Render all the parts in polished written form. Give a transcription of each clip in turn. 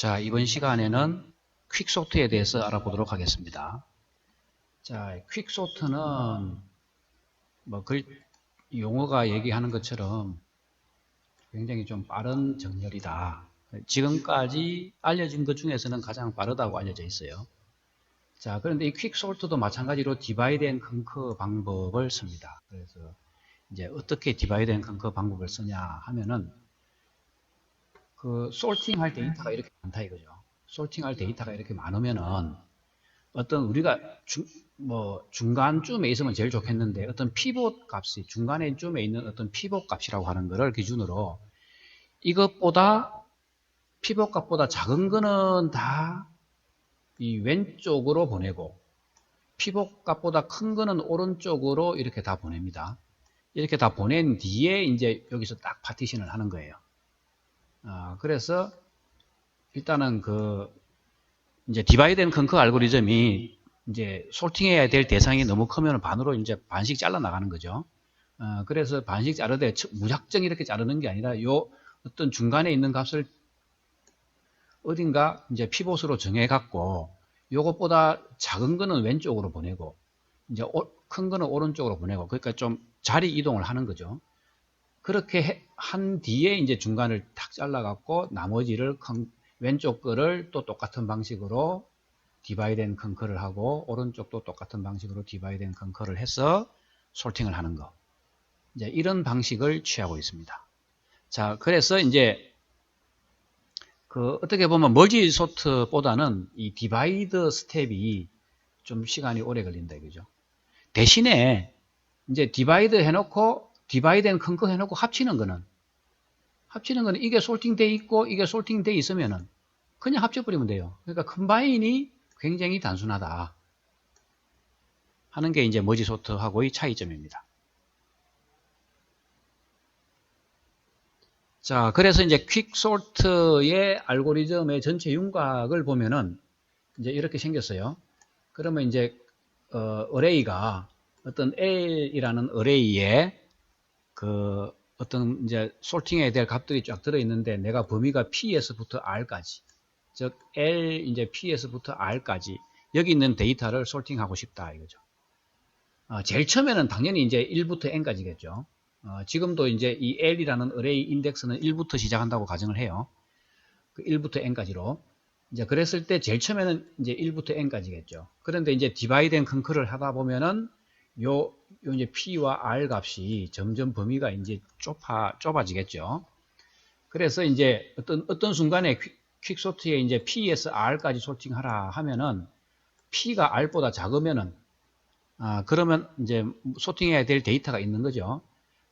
자, 이번 시간에는 퀵소트에 대해서 알아보도록 하겠습니다. 자, 퀵소트는 용어가 얘기하는 것처럼 굉장히 좀 빠른 정렬이다. 지금까지 알려진 것 중에서는 가장 빠르다고 알려져 있어요. 자, 그런데 이 퀵소트도 마찬가지로 디바이드 앤 컨커 방법을 씁니다. 그래서 이제 어떻게 디바이드 앤 컨커 방법을 쓰냐 하면은 솔팅할 데이터가 이렇게 많다 이거죠. 솔팅할 데이터가 이렇게 많으면은 어떤 우리가 중간쯤에 있으면 제일 좋겠는데 어떤 피봇 값이 중간에 쯤에 있는 어떤 피봇 값이라고 하는 거를 기준으로 이것보다 피봇 값보다 작은 거는 다 이 왼쪽으로 보내고 피봇 값보다 큰 거는 오른쪽으로 이렇게 다 보냅니다. 이렇게 다 보낸 뒤에 이제 여기서 딱 파티션을 하는 거예요. 그래서 일단은 이제 디바이드 앤 컨커 알고리즘이 이제 솔팅해야 될 대상이 너무 크면 반으로 이제 반씩 잘라 나가는 거죠. 그래서 반씩 자르되 무작정 이렇게 자르는 게 아니라 요 어떤 중간에 있는 값을 어딘가 이제 피봇으로 정해 갖고 요것보다 작은 거는 왼쪽으로 보내고 이제 큰 거는 오른쪽으로 보내고 그러니까 좀 자리 이동을 하는 거죠. 그렇게 한 뒤에 이제 중간을 탁 잘라 갖고 나머지를 왼쪽 거를 또 똑같은 방식으로 디바이드 앤 컨커를 하고 오른쪽도 똑같은 방식으로 디바이드 앤 컨커를 해서 솔팅을 하는 거. 이제 이런 방식을 취하고 있습니다. 자, 그래서 이제 어떻게 보면 멀티 소트보다는 이 디바이드 스텝이 좀 시간이 오래 걸린다 이거죠. 대신에 이제 디바이드 앤 컨커 해놓고 합치는 거는 이게 솔팅돼 있고 이게 솔팅돼 있으면은 그냥 합쳐버리면 돼요. 그러니까 컴바인이 굉장히 단순하다 하는 게 이제 머지 소트하고의 차이점입니다. 자, 그래서 이제 퀵소트의 알고리즘의 전체 윤곽을 보면은 이제 이렇게 생겼어요. 그러면 이제 어레이가 어떤 L이라는 어레이에 어떤 이제 솔팅해야 될 값들이 쫙 들어있는데 내가 범위가 P에서부터 R까지 즉 L 이제 P에서부터 R까지 여기 있는 데이터를 솔팅하고 싶다 이거죠. 제일 처음에는 당연히 이제 1부터 N까지겠죠. 지금도 이제 이 L이라는 어레이 인덱스는 1부터 시작한다고 가정을 해요. 1부터 N까지로. 이제 그랬을 때 제일 처음에는 이제 1부터 N까지겠죠. 그런데 이제 디바이드 앤 컨커를 하다 보면은 요 이제 P와 R 값이 점점 범위가 이제 좁아지겠죠. 그래서 이제 어떤 순간에 퀵소트에 이제 P에서 R까지 솔팅하라 하면은 P가 R보다 작으면은 그러면 이제 소팅해야 될 데이터가 있는 거죠.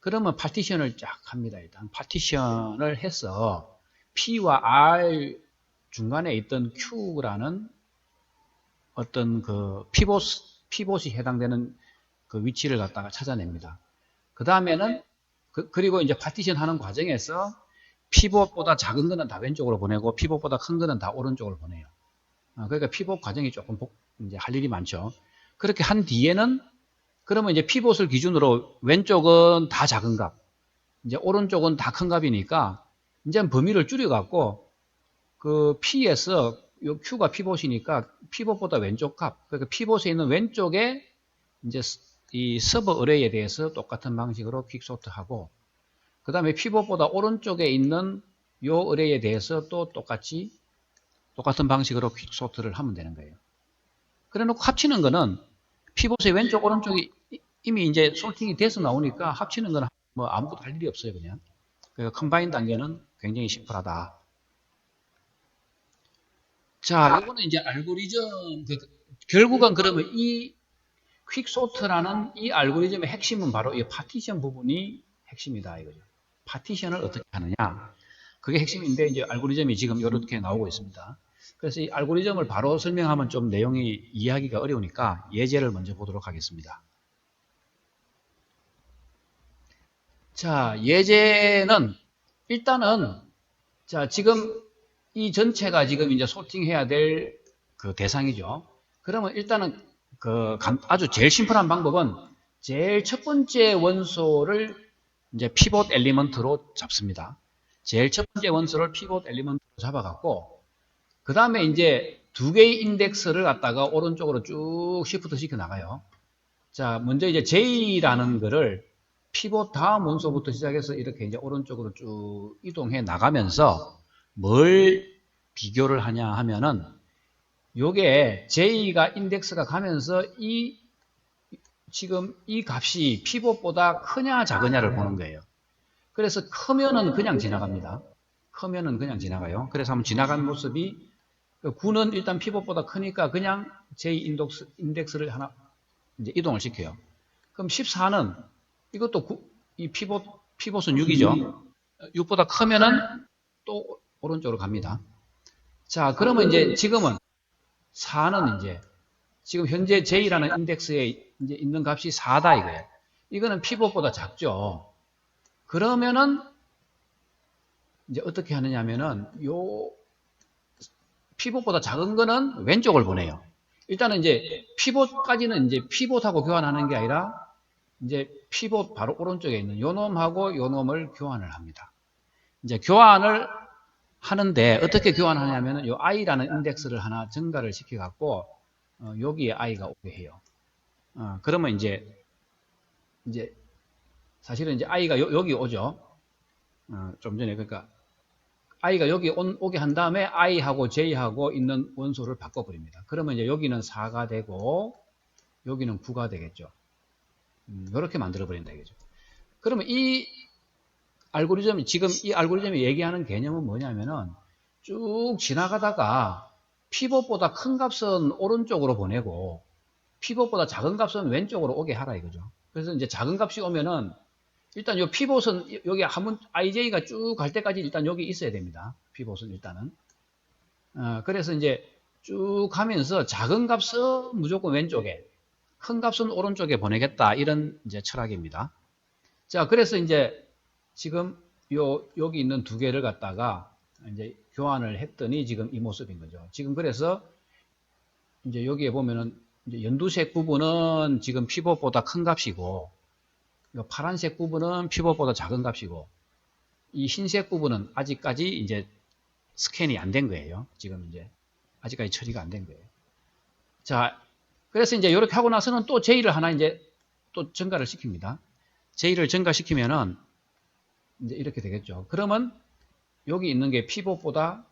그러면 파티션을 쫙 합니다. 일단 파티션을 해서 P와 R 중간에 있던 Q라는 어떤 피봇이 해당되는 그 위치를 갖다가 찾아냅니다. 그 다음에는 그리고 이제 파티션 하는 과정에서 피봇보다 작은 거는 다 왼쪽으로 보내고 피봇보다 큰 거는 다 오른쪽으로 보내요. 그러니까 피봇 과정이 조금 이제 할 일이 많죠. 그렇게 한 뒤에는 그러면 이제 피봇을 기준으로 왼쪽은 다 작은 값, 이제 오른쪽은 다 큰 값이니까 이제 범위를 줄여갖고 P에서 요 Q가 피봇이니까 피봇보다 왼쪽 값, 그러니까 피봇에 있는 왼쪽에 이제 이 서버 어레이에 대해서 똑같은 방식으로 퀵소트하고 그 다음에 피봇보다 오른쪽에 있는 요 어레이에 대해서 또 똑같은 방식으로 퀵소트를 하면 되는 거예요. 그래 놓고 합치는 거는 피봇의 왼쪽 오른쪽이 이미 이제 솔팅이 돼서 나오니까 합치는 건 뭐 아무것도 할 일이 없어요 그냥. 그러니까 컴바인 단계는 굉장히 심플하다. 자, 이거는 이제 알고리즘 결국은 그러면 이 퀵소트라는 이 알고리즘의 핵심은 바로 이 파티션 부분이 핵심이다 이거죠. 파티션을 어떻게 하느냐. 그게 핵심인데 이제 알고리즘이 지금 이렇게 나오고 있습니다. 그래서 이 알고리즘을 바로 설명하면 좀 내용이 이해하기가 어려우니까 예제를 먼저 보도록 하겠습니다. 자, 예제는 일단은 자, 지금 이 전체가 지금 이제 소팅해야 될 그 대상이죠. 그러면 일단은 아주 제일 심플한 방법은 제일 첫 번째 원소를 이제 피봇 엘리먼트로 잡습니다. 제일 첫 번째 원소를 피봇 엘리먼트로 잡아갖고 그 다음에 이제 두 개의 인덱스를 갖다가 오른쪽으로 쭉 시프트 시켜 나가요. 자, 먼저 이제 J라는 거를 피봇 다음 원소부터 시작해서 이렇게 이제 오른쪽으로 쭉 이동해 나가면서 뭘 비교를 하냐 하면은 요게 J가 인덱스가 가면서 지금 이 값이 피봇보다 크냐 작으냐를 보는 거예요. 그래서 크면은 그냥 지나갑니다. 크면은 그냥 지나가요. 그래서 한번 지나간 모습이 9는 일단 피봇보다 크니까 그냥 J 인덱스를 하나 이제 이동을 시켜요. 그럼 14는 이것도 이 피봇은 6이죠. 6보다 크면은 또 오른쪽으로 갑니다. 자, 그러면 이제 지금은 4는 이제 지금 현재 J라는 인덱스에 이제 있는 값이 4다 이거예요. 이거는 피봇보다 작죠. 그러면은 이제 어떻게 하느냐면은 요 피봇보다 작은 거는 왼쪽을 보내요. 일단은 이제 피봇까지는 이제 피봇하고 교환하는 게 아니라 이제 피봇 바로 오른쪽에 있는 요 놈하고 요 놈을 교환을 합니다. 이제 교환을 하는데 어떻게 교환하냐면은 요 i라는 인덱스를 하나 증가를 시켜 갖고 여기에 i가 오게 해요. 그러면 이제 사실은 이제 i가 여기 오죠. 좀 전에 그러니까 i가 여기 오게 한 다음에 i하고 j하고 있는 원소를 바꿔버립니다. 그러면 이제 여기는 4가 되고 여기는 9가 되겠죠. 이렇게 만들어 버린다 이거죠. 그러면 이 알고리즘이 지금 이 알고리즘이 얘기하는 개념은 뭐냐면은 쭉 지나가다가 피봇보다 큰 값은 오른쪽으로 보내고 피봇보다 작은 값은 왼쪽으로 오게 하라 이거죠. 그래서 이제 작은 값이 오면은 일단 요 피봇은 여기 한번 IJ가 쭉 갈 때까지 일단 여기 있어야 됩니다. 피봇은 일단은. 그래서 이제 쭉 가면서 작은 값은 무조건 왼쪽에, 큰 값은 오른쪽에 보내겠다 이런 이제 철학입니다. 자, 그래서 이제 지금 여기 있는 두 개를 갖다가 이제 교환을 했더니 지금 이 모습인 거죠. 지금 그래서 이제 여기에 보면은 이제 연두색 부분은 지금 피봇보다 큰 값이고 이 파란색 부분은 피봇보다 작은 값이고 이 흰색 부분은 아직까지 이제 스캔이 안 된 거예요. 지금 이제 아직까지 처리가 안 된 거예요. 자, 그래서 이제 이렇게 하고 나서는 또 J를 하나 이제 또 증가를 시킵니다. J를 증가시키면은 이제 이렇게 되겠죠. 그러면 여기 있는 게 피봇보다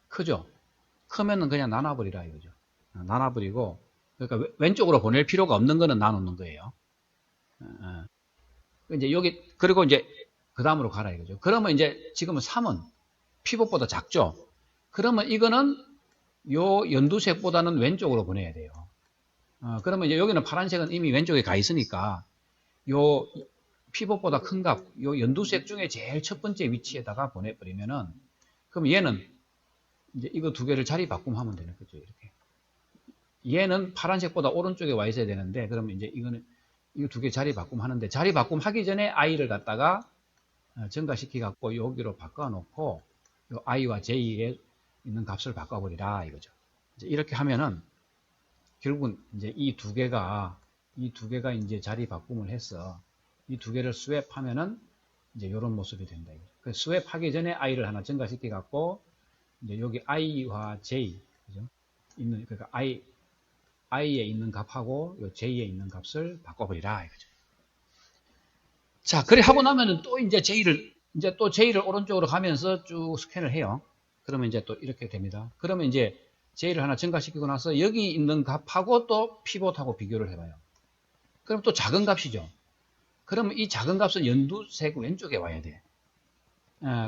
크죠. 크면은 그냥 나눠버리라 이거죠. 나눠버리고 그러니까 왼쪽으로 보낼 필요가 없는 거는 나누는 거예요. 이제 여기 그리고 이제 그 다음으로 가라 이거죠. 그러면 이제 지금은 3은 피봇보다 작죠. 그러면 이거는 요 연두색보다는 왼쪽으로 보내야 돼요. 그러면 이제 여기는 파란색은 이미 왼쪽에 가 있으니까 요 피봇보다 큰 값, 요 연두색 중에 제일 첫 번째 위치에다가 보내버리면은 그럼 얘는 이제 이거 두 개를 자리 바꿈하면 되는 거죠. 이렇게. 얘는 파란색보다 오른쪽에 와 있어야 되는데 그러면 이제 이거는 이 두 개 자리 바꿈 하는데 자리 바꿈 하기 전에 i를 갖다가 증가시키 갖고 여기로 바꿔 놓고 요 i와 j에 있는 값을 바꿔버리라 이거죠. 이제 이렇게 하면은 결국은 이제 이 두 개가 이제 자리 바꿈을 해서 이 두 개를 스왑하면은 이제 이런 모습이 된다. 그 스왑하기 전에 i를 하나 증가시켜 갖고 이제 여기 i와 j 그죠? 있는 그러니까 i에 있는 값하고 요 j에 있는 값을 바꿔버리라 이거죠. 자, 그래 하고 나면은 또 이제 j를 오른쪽으로 가면서 쭉 스캔을 해요. 그러면 이제 또 이렇게 됩니다. 그러면 이제 j를 하나 증가시키고 나서 여기 있는 값하고 또 피봇하고 비교를 해봐요. 그럼 또 작은 값이죠. 그러면 이 작은 값은 연두색 왼쪽에 와야 돼.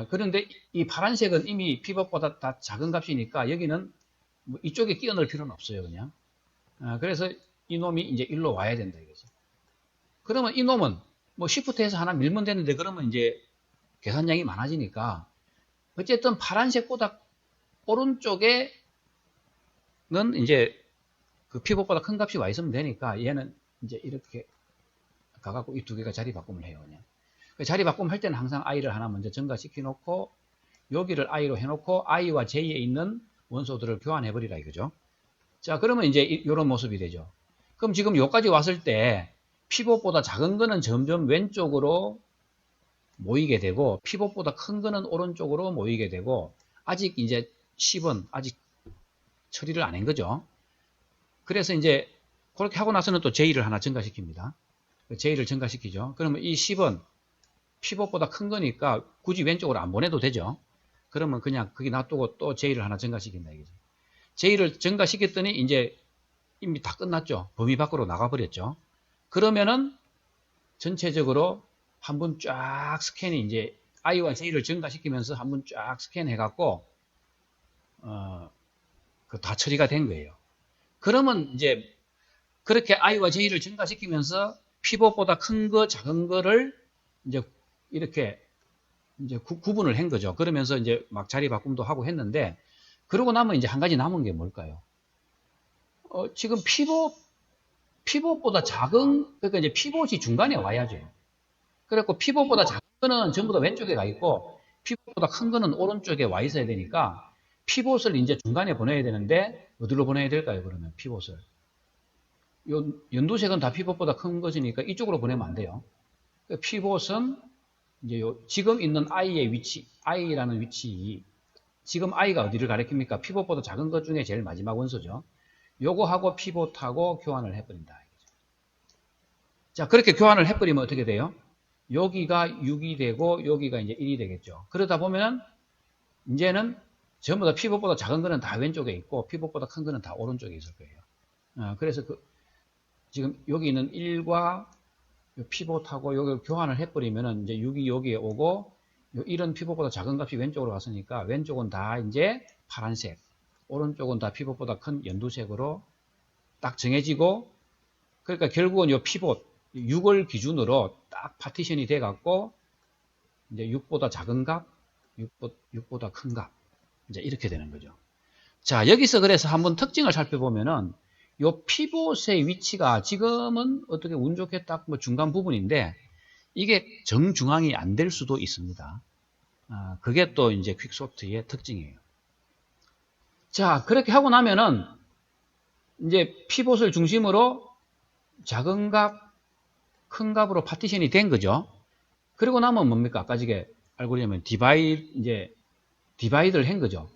그런데 이 파란색은 이미 피봇보다 다 작은 값이니까 여기는 뭐 이쪽에 끼워 넣을 필요는 없어요, 그냥. 그래서 이놈이 이제 일로 와야 된다 이거죠. 그러면 이놈은 뭐 시프트해서 하나 밀면 되는데 그러면 이제 계산량이 많아지니까 어쨌든 파란색보다 오른쪽에는 이제 그 피봇보다 큰 값이 와 있으면 되니까 얘는 이제 이렇게 가갖고 이 두 개가 자리 바꿈을 해요, 그냥. 자리 바꿈 할 때는 항상 i를 하나 먼저 증가시켜 놓고 여기를 i로 해놓고 i와 j에 있는 원소들을 교환해 버리라 이거죠. 자, 그러면 이제 이런 모습이 되죠. 그럼 지금 여기까지 왔을 때 피봇보다 작은 거는 점점 왼쪽으로 모이게 되고 피봇보다 큰 거는 오른쪽으로 모이게 되고 아직 이제 10은 아직 처리를 안 한 거죠. 그래서 이제 그렇게 하고 나서는 또 J를 하나 증가시킵니다. J를 증가시키죠. 그러면 이 10은 피봇보다 큰 거니까 굳이 왼쪽으로 안 보내도 되죠. 그러면 그냥 거기 놔두고 또 J를 하나 증가시킨다 이거죠. J를 증가시켰더니 이제 이미 다 끝났죠. 범위 밖으로 나가버렸죠. 그러면은 전체적으로 한번 쫙 스캔이 이제 I와 J를 증가시키면서 한번 쫙 스캔해갖고 다 처리가 된 거예요. 그러면 이제 그렇게 I와 J를 증가시키면서 피봇보다 큰 거, 작은 거를 이제 이렇게 이제 구분을 한 거죠. 그러면서 이제 막 자리 바꿈도 하고 했는데, 그러고 나면 이제 한 가지 남은 게 뭘까요? 지금 피봇보다 작은, 그러니까 이제 피봇이 중간에 와야죠. 그래갖고 피봇보다 작은 거는 전부 다 왼쪽에 가 있고, 피봇보다 큰 거는 오른쪽에 와 있어야 되니까, 피봇을 이제 중간에 보내야 되는데, 어디로 보내야 될까요, 그러면 피봇을? 요 연두색은 다 피봇보다 큰 것이니까 이쪽으로 보내면 안 돼요. 피봇은 이제 지금 있는 I의 위치, I라는 위치, 지금 I가 어디를 가리킵니까? 피봇보다 작은 것 중에 제일 마지막 원소죠. 요거하고 피봇하고 교환을 해버린다. 자, 그렇게 교환을 해버리면 어떻게 돼요? 여기가 6이 되고 여기가 이제 1이 되겠죠. 그러다 보면 이제는 전부 다 피봇보다 작은 거는 다 왼쪽에 있고 피봇보다 큰 거는 다 오른쪽에 있을 거예요. 그래서 지금 여기 있는 1과 피봇하고 여기를 교환을 해버리면은 이제 6이 여기에 오고 1은 피봇보다 작은 값이 왼쪽으로 갔으니까 왼쪽은 다 이제 파란색, 오른쪽은 다 피봇보다 큰 연두색으로 딱 정해지고, 그러니까 결국은 이 피봇 6을 기준으로 딱 파티션이 돼 갖고 이제 6보다 작은 값, 6보다 큰 값, 이제 이렇게 되는 거죠. 자, 여기서 그래서 한번 특징을 살펴보면은 요 피봇의 위치가 지금은 어떻게 운 좋게 딱 뭐 중간 부분인데 이게 정중앙이 안 될 수도 있습니다. 그게 또 이제 퀵소프트의 특징이에요. 자, 그렇게 하고 나면은 이제 피봇을 중심으로 작은 값, 큰 값으로 파티션이 된 거죠. 그리고 나면 뭡니까? 아까 저게 알고리즘은 디바이드를 한 거죠.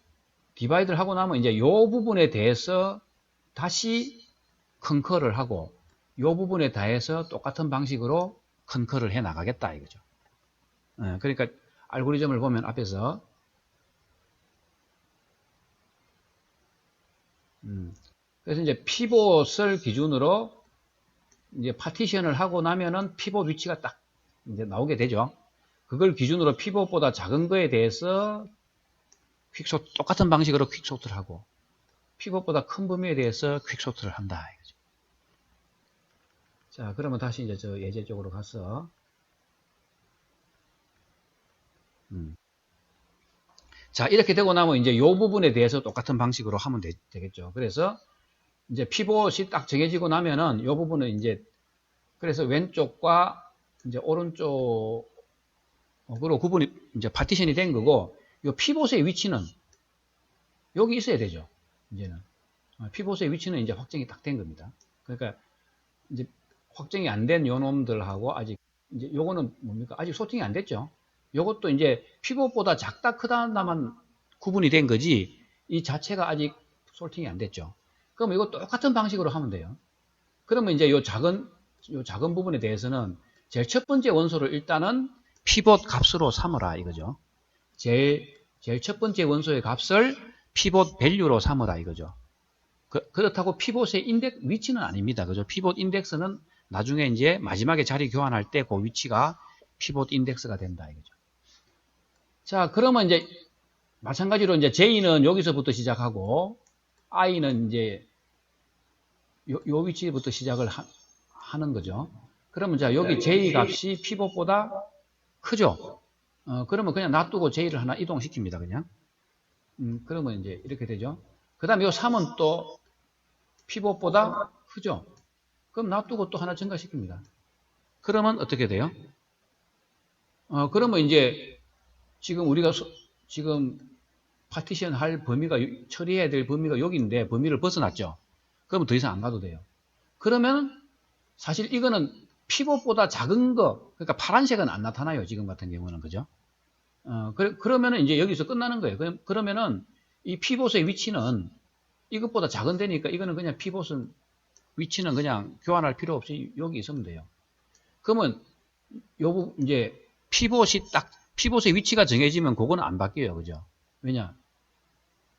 디바이드를 하고 나면 이제 요 부분에 대해서 다시 컨커를 하고 요 부분에 대해서 똑같은 방식으로 컨커를 해 나가겠다 이거죠. 그러니까 알고리즘을 보면 앞에서 그래서 이제 피봇을 기준으로 이제 파티션을 하고 나면은 피봇 위치가 딱 이제 나오게 되죠. 그걸 기준으로 피봇보다 작은 거에 대해서 똑같은 방식으로 퀵소트를 하고 피봇보다 큰 범위에 대해서 퀵소트를 한다 이거죠. 자, 그러면 다시 이제 저 예제 쪽으로 가서 자, 이렇게 되고 나면 이제 요 부분에 대해서 똑같은 방식으로 하면 되겠죠. 그래서 이제 피봇이 딱 정해지고 나면은 요 부분은 이제 그래서 왼쪽과 이제 오른쪽으로 구분이 이제 파티션이 된 거고 요 피봇의 위치는 여기 있어야 되죠. 이제는 피봇의 위치는 이제 확정이 딱 된 겁니다. 그러니까 이제 확정이 안 된 요 놈들하고 아직 이제 요거는 뭡니까? 아직 소팅이 안 됐죠. 요것도 이제 피봇보다 작다 크다만 구분이 된 거지 이 자체가 아직 소팅이 안 됐죠. 그럼 이거 똑같은 방식으로 하면 돼요. 그러면 이제 요 작은 부분에 대해서는 제일 첫 번째 원소를 일단은 피봇 값으로 삼어라 이거죠. 제일 첫 번째 원소의 값을 피봇 밸류로 삼어라 이거죠. 그렇다고 피봇의 위치는 아닙니다. 그죠? 피봇 인덱스는 나중에 이제 마지막에 자리 교환할 때 그 위치가 피봇 인덱스가 된다 이거죠. 자, 그러면 이제 마찬가지로 이제 J는 여기서부터 시작하고 I는 이제 요 위치부터 시작을 하는 거죠. 그러면 자, 여기 J 값이 피봇보다 크죠? 그러면 그냥 놔두고 J를 하나 이동시킵니다, 그냥. 그러면 이제 이렇게 되죠. 그 다음에 요 3은 또 피봇보다 크죠? 그럼 놔두고 또 하나 증가시킵니다. 그러면 어떻게 돼요? 그러면 이제 지금 우리가 지금 파티션 할 범위가 처리해야 될 범위가 여기인데 범위를 벗어났죠. 그러면 더 이상 안 가도 돼요. 그러면 사실 이거는 피봇보다 작은 거, 그러니까 파란색은 안 나타나요. 지금 같은 경우는 그죠? 그러면은 이제 여기서 끝나는 거예요. 그러면은 이 피봇의 위치는 이것보다 작은 데니까 이거는 그냥 피봇은 위치는 그냥 교환할 필요 없이 여기 있으면 돼요. 그러면 요 이제 피봇의 위치가 정해지면 그거는 안 바뀌어요. 그죠? 왜냐?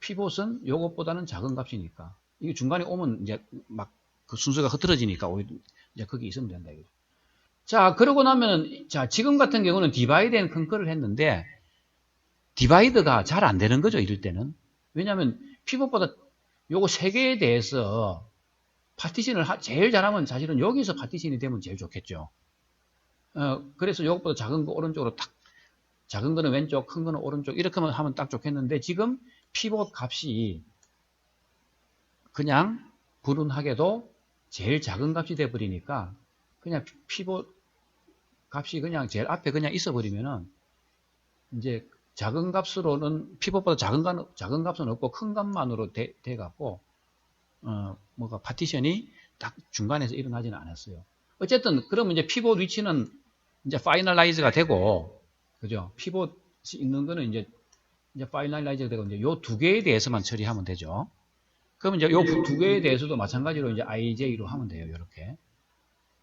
피봇은 요것보다는 작은 값이니까. 이게 중간에 오면 이제 막 그 순서가 흐트러지니까 이제 거기 있으면 된다. 이거죠. 자, 그러고 나면은, 자, 지금 같은 경우는 디바이드 앤 컨커를 했는데, 디바이드가 잘 안 되는 거죠, 이럴 때는. 왜냐면, 피봇보다 요거 세 개에 대해서 파티션을 제일 잘하면 사실은 여기서 파티션이 되면 제일 좋겠죠. 그래서 요것보다 작은 거 오른쪽으로 딱, 작은 거는 왼쪽, 큰 거는 오른쪽, 이렇게 하면 딱 좋겠는데, 지금 피봇 값이 그냥 불운하게도 제일 작은 값이 돼버리니까, 그냥 피봇 값이 그냥 제일 앞에 그냥 있어버리면은, 이제 작은 값으로는, 피봇보다 작은 값은 없고, 큰 값만으로 돼갖고, 뭐가 파티션이 딱 중간에서 일어나지는 않았어요. 어쨌든, 그러면 이제 피봇 위치는 이제 파이널라이즈가 되고, 그죠? 피봇이 있는 거는 이제 파이널라이즈가 되고, 이제 요 두 개에 대해서만 처리하면 되죠. 그러면 이제 요 두 개에 대해서도 마찬가지로 이제 IJ로 하면 돼요. 요렇게.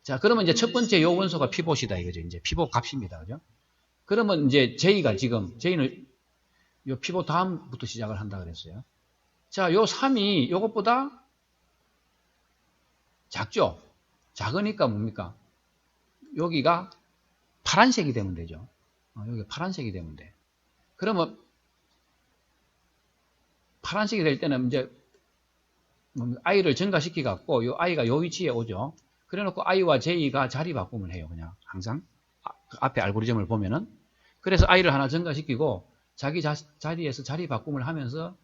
자, 그러면 이제 첫 번째 요 원소가 피봇이다 이거죠. 이제 피봇 값입니다. 그죠? 그러면 이제 J가 지금, J는 요 피봇 다음부터 시작을 한다 그랬어요. 자, 요 3이 요것보다 작죠? 작으니까 뭡니까? 여기가 파란색이 되면 되죠. 여기 파란색이 되면 돼. 그러면 파란색이 될 때는 이제 I를 증가시키 갖고 요 I가 요 위치에 오죠. 그래 놓고 I와 J가 자리 바꿈을 해요. 그냥 항상 그 앞에 알고리즘을 보면은. 그래서 I를 하나 증가시키고 자기 자리에서 자리 바꿈을 하면서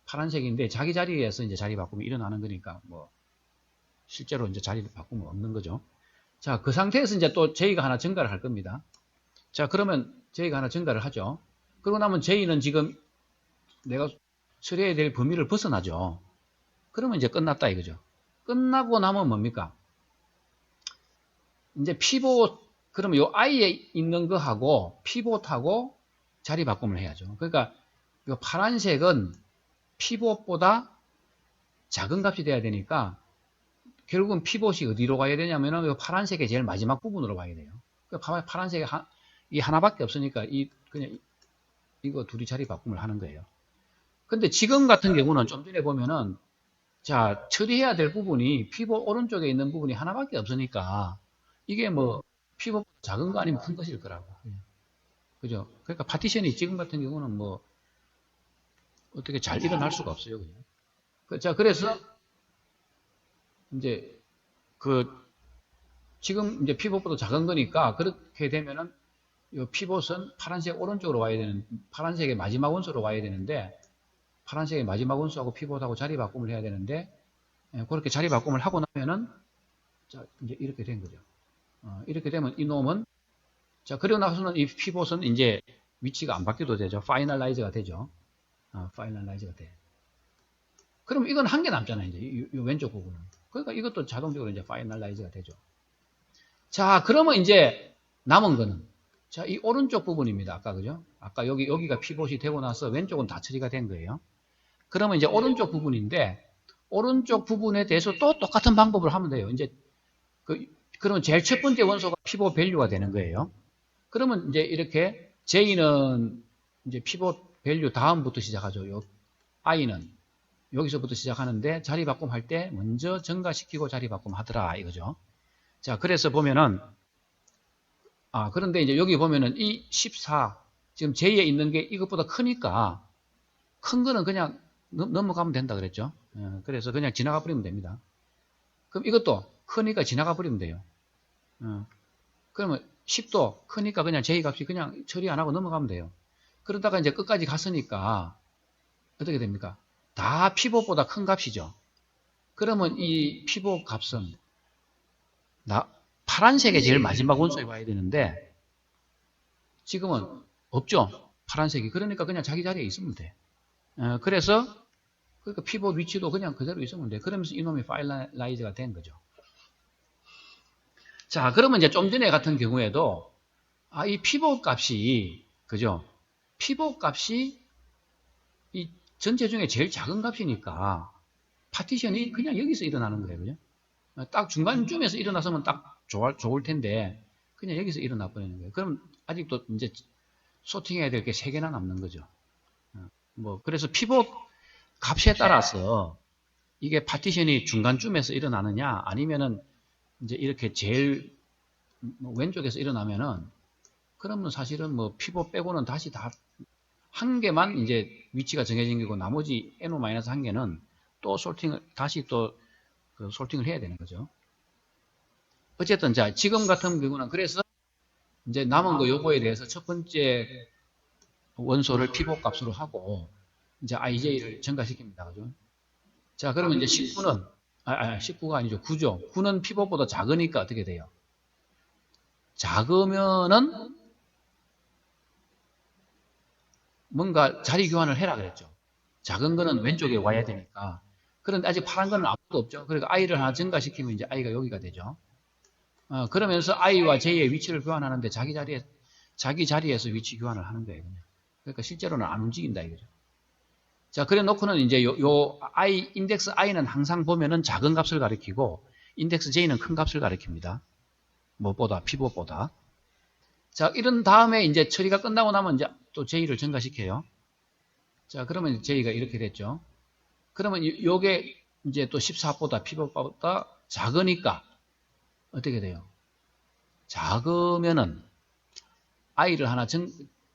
파란색인데 자기 자리에서 이제 자리 바꿈이 일어나는 거니까 뭐 실제로 이제 자리 바꿈은 없는 거죠. 자, 그 상태에서 이제 또 J가 하나 증가를 할 겁니다. 자, 그러면 J가 하나 증가를 하죠. 그러고 나면 J는 지금 내가 처리해야 될 범위를 벗어나죠. 그러면 이제 끝났다 이거죠. 끝나고 나면 뭡니까? 이제 피봇, 그러면 요 I에 있는 거하고 피봇하고 자리 바꿈을 해야죠. 그러니까 요 파란색은 피봇보다 작은 값이 돼야 되니까 결국은 피봇이 어디로 가야 되냐면은 요 파란색의 제일 마지막 부분으로 가야 돼요. 파란색이 이 하나밖에 없으니까 그냥 이거 둘이 자리 바꿈을 하는 거예요. 근데 지금 같은 경우는 좀 전에 보면은 자, 처리해야 될 부분이 피봇 오른쪽에 있는 부분이 하나밖에 없으니까 이게 뭐 피봇보다 작은 거 아니면 큰 것일 거라고. 그죠? 그러니까 파티션이 지금 같은 경우는 뭐 어떻게 잘 일어날 수가 없어요. 그냥. 자, 그래서 이제 그 지금 이제 피봇보다 작은 거니까 그렇게 되면은 이 피봇은 파란색 오른쪽으로 와야 되는 파란색의 마지막 원소로 와야 되는데 파란색의 마지막 원소하고 피봇하고 자리 바꿈을 해야 되는데 그렇게 자리 바꿈을 하고 나면은 자 이제 이렇게 된 거죠. 이렇게 되면 이놈은 자 그리고 나서는 이 피봇은 이제 위치가 안 바뀌어도 되죠. 파이널라이즈가 되죠. 파이널라이즈가 돼. 그럼 이건 한 개 남잖아요. 이제 이 왼쪽 부분은. 그러니까 이것도 자동적으로 이제 파이널라이즈가 되죠. 자 그러면 이제 남은 거는 자 이 오른쪽 부분입니다. 아까 그죠? 아까 여기가 피봇이 되고 나서 왼쪽은 다 처리가 된 거예요. 그러면 이제 오른쪽 부분인데 오른쪽 부분에 대해서 또 똑같은 방법을 하면 돼요. 이제 그러면 제일 첫 번째 원소가 피봇 밸류가 되는 거예요. 그러면 이제 이렇게 J는 이제 피봇 밸류 다음부터 시작하죠. 요 I는 여기서부터 시작하는데 자리 바꿈 할 때 먼저 증가시키고 자리 바꿈 하더라 이거죠. 자, 그래서 보면은 그런데 이제 여기 보면은 이 14 지금 J에 있는 게 이것보다 크니까 큰 거는 그냥 넘어가면 된다 그랬죠. 그래서 그냥 지나가 버리면 됩니다. 그럼 이것도 크니까 지나가 버리면 돼요. 그러면 10도 크니까 그냥 J 값이 그냥 처리 안 하고 넘어가면 돼요. 그러다가 이제 끝까지 갔으니까 어떻게 됩니까? 다 피봇보다 큰 값이죠. 그러면 이 피봇 값은 파란색의 제일 마지막 원소에 와야 되는데 지금은 없죠. 파란색이. 그러니까 그냥 자기 자리에 있으면 돼. 그래서 그러니까 피봇 위치도 그냥 그대로 있으면 돼. 그러면서 이놈이 파이널라이즈가 된 거죠. 자, 그러면 이제 좀 전에 같은 경우에도 이 피봇 값이 그죠? 피봇 값이 이 전체 중에 제일 작은 값이니까 파티션이 그냥 여기서 일어나는 거예요. 그죠? 딱 중간쯤에서 일어났으면 딱 좋을 텐데 그냥 여기서 일어나 버리는 거예요. 그럼 아직도 이제 소팅해야 될 게 3개나 남는 거죠. 뭐 그래서 피봇 값에 따라서 이게 파티션이 중간쯤에서 일어나느냐 아니면은 이제 이렇게 제일 왼쪽에서 일어나면은 그러면 사실은 뭐 피봇 빼고는 다시 다 한 개만 이제 위치가 정해진 거고 나머지 NO-1개는 또 솔팅을 다시 또 그 솔팅을 해야 되는 거죠. 어쨌든 자 지금 같은 경우는 그래서 이제 남은 거 요거에 대해서 첫 번째 원소를 피봇 값으로 하고 이제 IJ를 증가시킵니다. 그죠? 자 그러면 이제 19는 19가 아니죠. 9죠. 9는 피봇보다 작으니까 어떻게 돼요? 작으면은 뭔가 자리 교환을 해라 그랬죠. 작은 거는 왼쪽에 와야 되니까. 그런데 아직 파란 거는 아무도 없죠. 그러니까 i를 하나 증가시키면 이제 i가 여기가 되죠. 그러면서 i와 j의 위치를 교환하는데 자기 자리에서 위치 교환을 하는 거예요. 그냥. 그러니까 실제로는 안 움직인다 이거죠. 자, 그래 놓고는 이제 인덱스 i는 항상 보면은 작은 값을 가리키고 인덱스 j는 큰 값을 가리킵니다. 무엇보다, 피봇보다. 자, 이런 다음에 이제 처리가 끝나고 나면 이제 또 j를 증가시켜요. 자, 그러면 j가 이렇게 됐죠. 그러면 요게 이제 또 14보다 피봇보다 작으니까 어떻게 돼요? 작으면은 i를 하나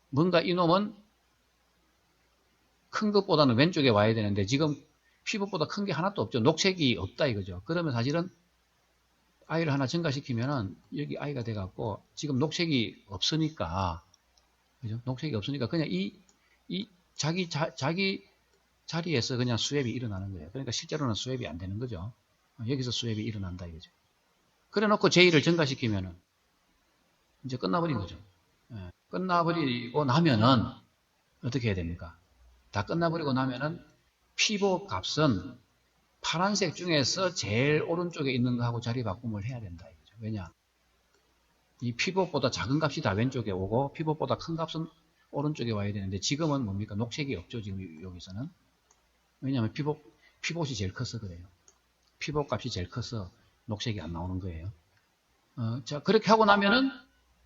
뭔가 이놈은 큰 것보다는 왼쪽에 와야 되는데 지금 피봇보다 큰 게 하나도 없죠. 녹색이 없다 이거죠. 그러면 사실은 i를 하나 증가시키면은 여기 i가 돼갖고 지금 녹색이 없으니까 그죠? 녹색이 없으니까 그냥 자기 자리에서 그냥 스왑이 일어나는 거예요. 그러니까 실제로는 스왑이 안 되는 거죠. 여기서 스왑이 일어난다 이거죠. 그래 놓고 J를 증가시키면은 이제 끝나버린 거죠. 끝나버리고 나면은 어떻게 해야 됩니까? 다 끝나버리고 나면은 피봇 값은 파란색 중에서 제일 오른쪽에 있는 거하고 자리 바꿈을 해야 된다 이거죠. 왜냐? 이 피봇보다 작은 값이 다 왼쪽에 오고 피봇보다 큰 값은 오른쪽에 와야 되는데 지금은 뭡니까? 녹색이 없죠. 지금 여기서는. 왜냐하면 피봇이 제일 커서 그래요. 피봇 값이 제일 커서 녹색이 안 나오는 거예요. 자, 그렇게 하고 나면은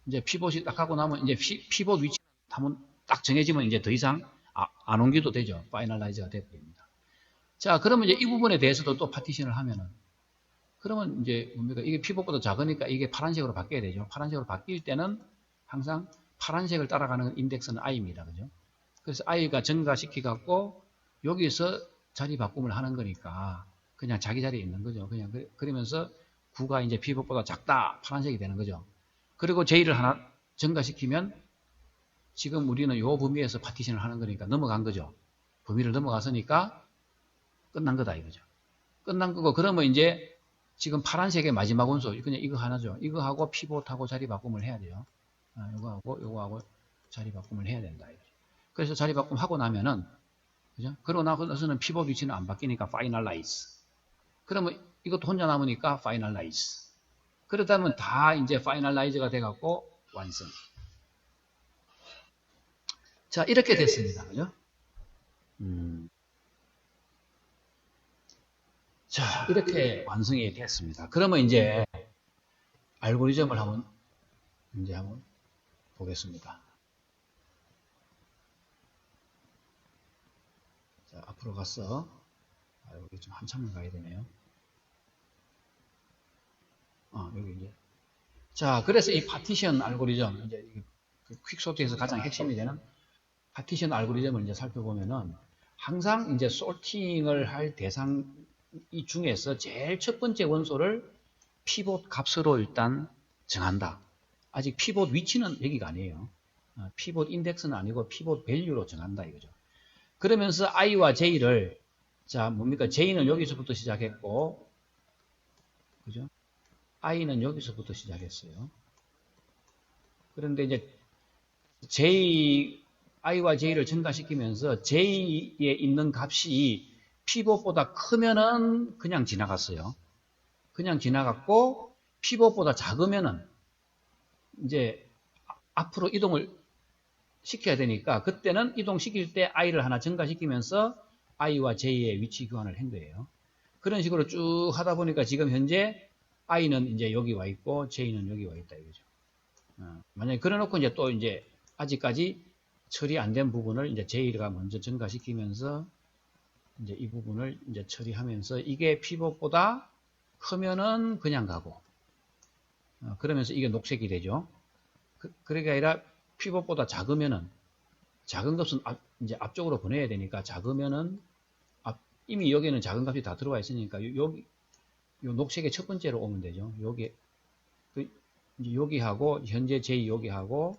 이제 피봇이 딱 하고 나면 이제 피봇 위치 딱 정해지면 이제 더 이상 안 옮겨도 되죠. 파이널라이즈가 되어버립니다. 자, 그러면 이제 이 부분에 대해서도 또 파티션을 하면은 그러면 이제 뭡니까? 이게 피봇보다 작으니까 이게 파란색으로 바뀌어야 되죠. 파란색으로 바뀔 때는 항상 파란색을 따라가는 인덱스는 i입니다. 그죠? 그래서 i가 증가시켜갖고 여기서 자리 바꿈을 하는 거니까 그냥 자기 자리에 있는 거죠. 그냥 그러면서 9가 이제 피봇보다 작다. 파란색이 되는 거죠. 그리고 j를 하나 증가시키면 지금 우리는 요 범위에서 파티션을 하는 거니까 넘어간 거죠. 범위를 넘어갔으니까 끝난 거다 이거죠. 끝난 거고 그러면 이제 지금 파란색의 마지막 원소 그냥 이거 하나죠. 이거하고 피봇하고 자리 바꿈을 해야 돼요. 요거하고 자리 바꿈을 해야 된다 이거죠. 그래서 자리 바꿈 하고 나면은 그죠? 그러고 나서는 피봇 위치는 안 바뀌니까 finalize. 그러면 이것도 혼자 남으니까 finalize. 그러다면 다 이제 finalize가 돼갖고 완성. 자, 이렇게 됐습니다. 그죠? 자, 이렇게 완성이 됐습니다. 그러면 이제 알고리즘을 한번 보겠습니다. 자, 앞으로 가서 알고리즘 한참을 가야 되네요. 여기 이제. 자, 그래서 이 파티션 알고리즘, 이제 퀵소트에서 가장 핵심이 되는 파티션 알고리즘을 이제 살펴보면은 항상 이제 솔팅을 할 대상 이 중에서 제일 첫 번째 원소를 피봇 값으로 일단 정한다. 아직 피봇 위치는 여기가 아니에요. 피봇 인덱스는 아니고 피봇 밸류로 정한다 이거죠. 그러면서 i와 j를 자 뭡니까? j는 여기서부터 시작했고 그죠? i는 여기서부터 시작했어요. 그런데 이제 i와 j를 증가시키면서 j에 있는 값이 피봇보다 크면은 그냥 지나갔어요. 그냥 지나갔고 피봇보다 작으면은 이제 앞으로 이동을 시켜야 되니까 그때는 이동시킬 때 i를 하나 증가시키면서 i와 j의 위치 교환을 한 거예요. 그런 식으로 쭉 하다 보니까 지금 현재 i는 이제 여기 와 있고 j는 여기 와 있다 이거죠. 만약에 그래 놓고 이제 또 이제 아직까지 처리 안 된 부분을 이제 j가 먼저 증가시키면서 이제 이 부분을 이제 처리하면서 이게 피벗보다 크면은 그냥 가고 그러면서 이게 녹색이 되죠. 그게 아니라 피벗보다 작으면은 작은 값은 이제 앞쪽으로 보내야 되니까 작으면은 이미 여기는 작은 값이 다 들어와 있으니까 여기 요 녹색의 첫 번째로 오면 되죠. 여기 이제 여기하고 현재 j 여기하고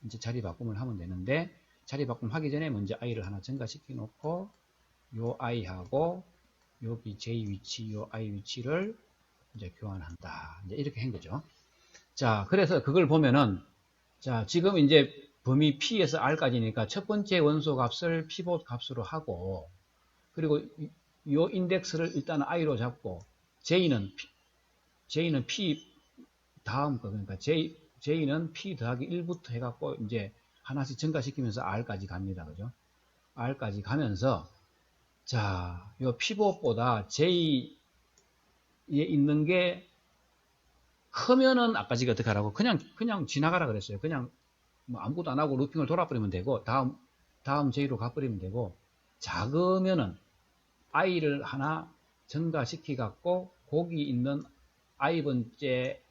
이제 자리 바꿈을 하면 되는데 자리 바꿈 하기 전에 먼저 i를 하나 증가시켜 놓고 요 i하고 여기 j 위치 요 i 위치를 이제 교환한다. 이제 이렇게 한 거죠. 자, 그래서 그걸 보면은 자, 지금 이제 범위 P에서 R까지니까 첫 번째 원소 값을 피봇 값으로 하고 그리고 요 인덱스를 일단 I로 잡고 J는 P 다음 거 그러니까 J는 P 더하기 1부터 해갖고 이제 하나씩 증가시키면서 R까지 갑니다. 그죠? R까지 가면서 자, 요 피봇보다 J에 있는 게 크면은 아까 지금 어떻게 하라고 그냥 지나가라 그랬어요. 그냥 뭐 아무것도 안 하고 루핑을 돌아버리면 되고 다음 J로 가버리면 되고 작으면은 i를 하나 증가시키 갖고 거기 있는 i번째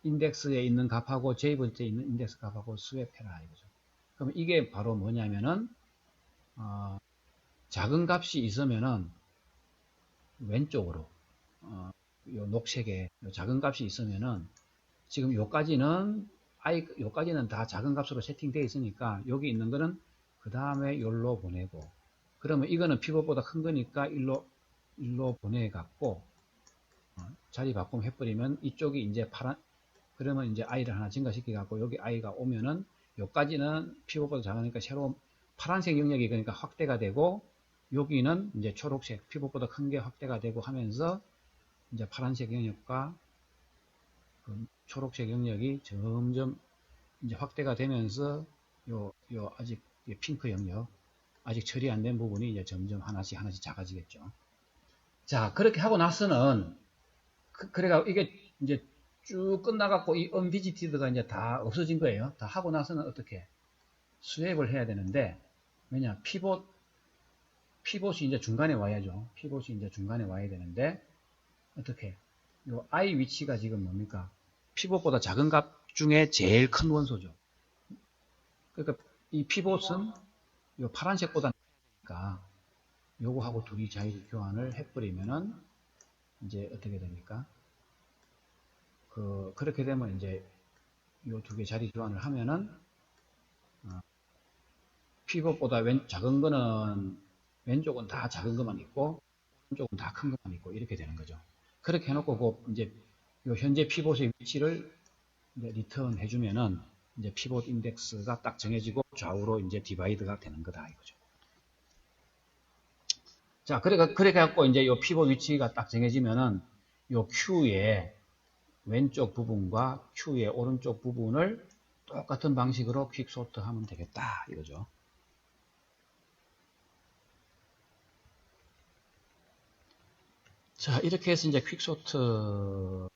인덱스에 있는 값하고 j번째 있는 인덱스 값하고 스왑해라 이거죠. 그럼 이게 바로 뭐냐면은 작은 값이 있으면은 왼쪽으로 요 녹색에 요 작은 값이 있으면은 지금 요까지는 요까지는 다 작은 값으로 세팅되어 있으니까 여기 있는 거는 그 다음에 요로 보내고 그러면 이거는 피벗보다 큰 거니까 일로 보내갖고 자리 바꿈 해버리면 이쪽이 이제 파란 그러면 이제 i를 하나 증가시켜 갖고 여기 i가 오면은 요까지는 피벗보다 작으니까 새로운 파란색 영역이 그러니까 확대가 되고 여기는 이제 초록색 피벗보다 큰 게 확대가 되고 하면서 이제 파란색 영역과 그 초록색 영역이 점점 이제 확대가 되면서 요 아직 핑크 영역 아직 처리 안 된 부분이 이제 점점 하나씩 작아지겠죠. 자, 그렇게 하고 나서는 그래가 이게 이제 쭉 끝나갖고 이 unvisited가 이제 다 없어진 거예요. 다 하고 나서는 어떻게 스왑을 해야 되는데 왜냐 피봇이 이제 중간에 와야죠. 피봇이 이제 중간에 와야 되는데 어떻게 요 i 위치가 지금 뭡니까? 피봇보다 작은 값 중에 제일 큰 원소죠. 그러니까 이 피봇은 요 파란색보다 크니까 요거하고 둘이 자리 교환을 해버리면은 이제 어떻게 됩니까? 그렇게 되면 이제 요 두 개 자리 교환을 하면은 피벗보다 작은 거는 왼쪽은 다 작은 것만 있고 오른쪽은 다 큰 것만 있고 이렇게 되는 거죠. 그렇게 해놓고 이제 요 현재 피벗의 위치를 이제 리턴 해주면은 이제 피벗 인덱스가 딱 정해지고 좌우로 이제 디바이드가 되는 거다 이거죠. 자, 그래 갖고 이제 요 피벗 위치가 딱 정해지면은 요 Q의 왼쪽 부분과 Q의 오른쪽 부분을 똑같은 방식으로 퀵소트 하면 되겠다 이거죠. 자, 이렇게 해서 이제 퀵소트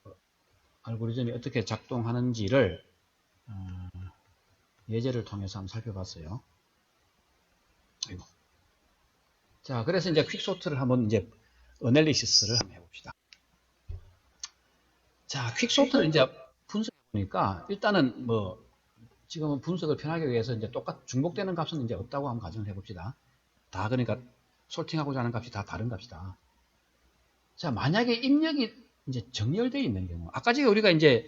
알고리즘이 어떻게 작동하는지를 예제를 통해서 한번 살펴봤어요. 아이고. 자, 그래서 이제 퀵소트를 한번 이제 어널리시스를 한번 해봅시다. 자, 퀵소트를 이제 분석해 보니까 일단은 뭐 지금은 분석을 편하게 위해서 이제 중복되는 값은 이제 없다고 한번 가정을 해봅시다. 다 그러니까 솔팅하고자 하는 값이 다 다른 값이다. 자, 만약에 입력이 이제 정렬되어 있는 경우, 아까 전에 우리가 이제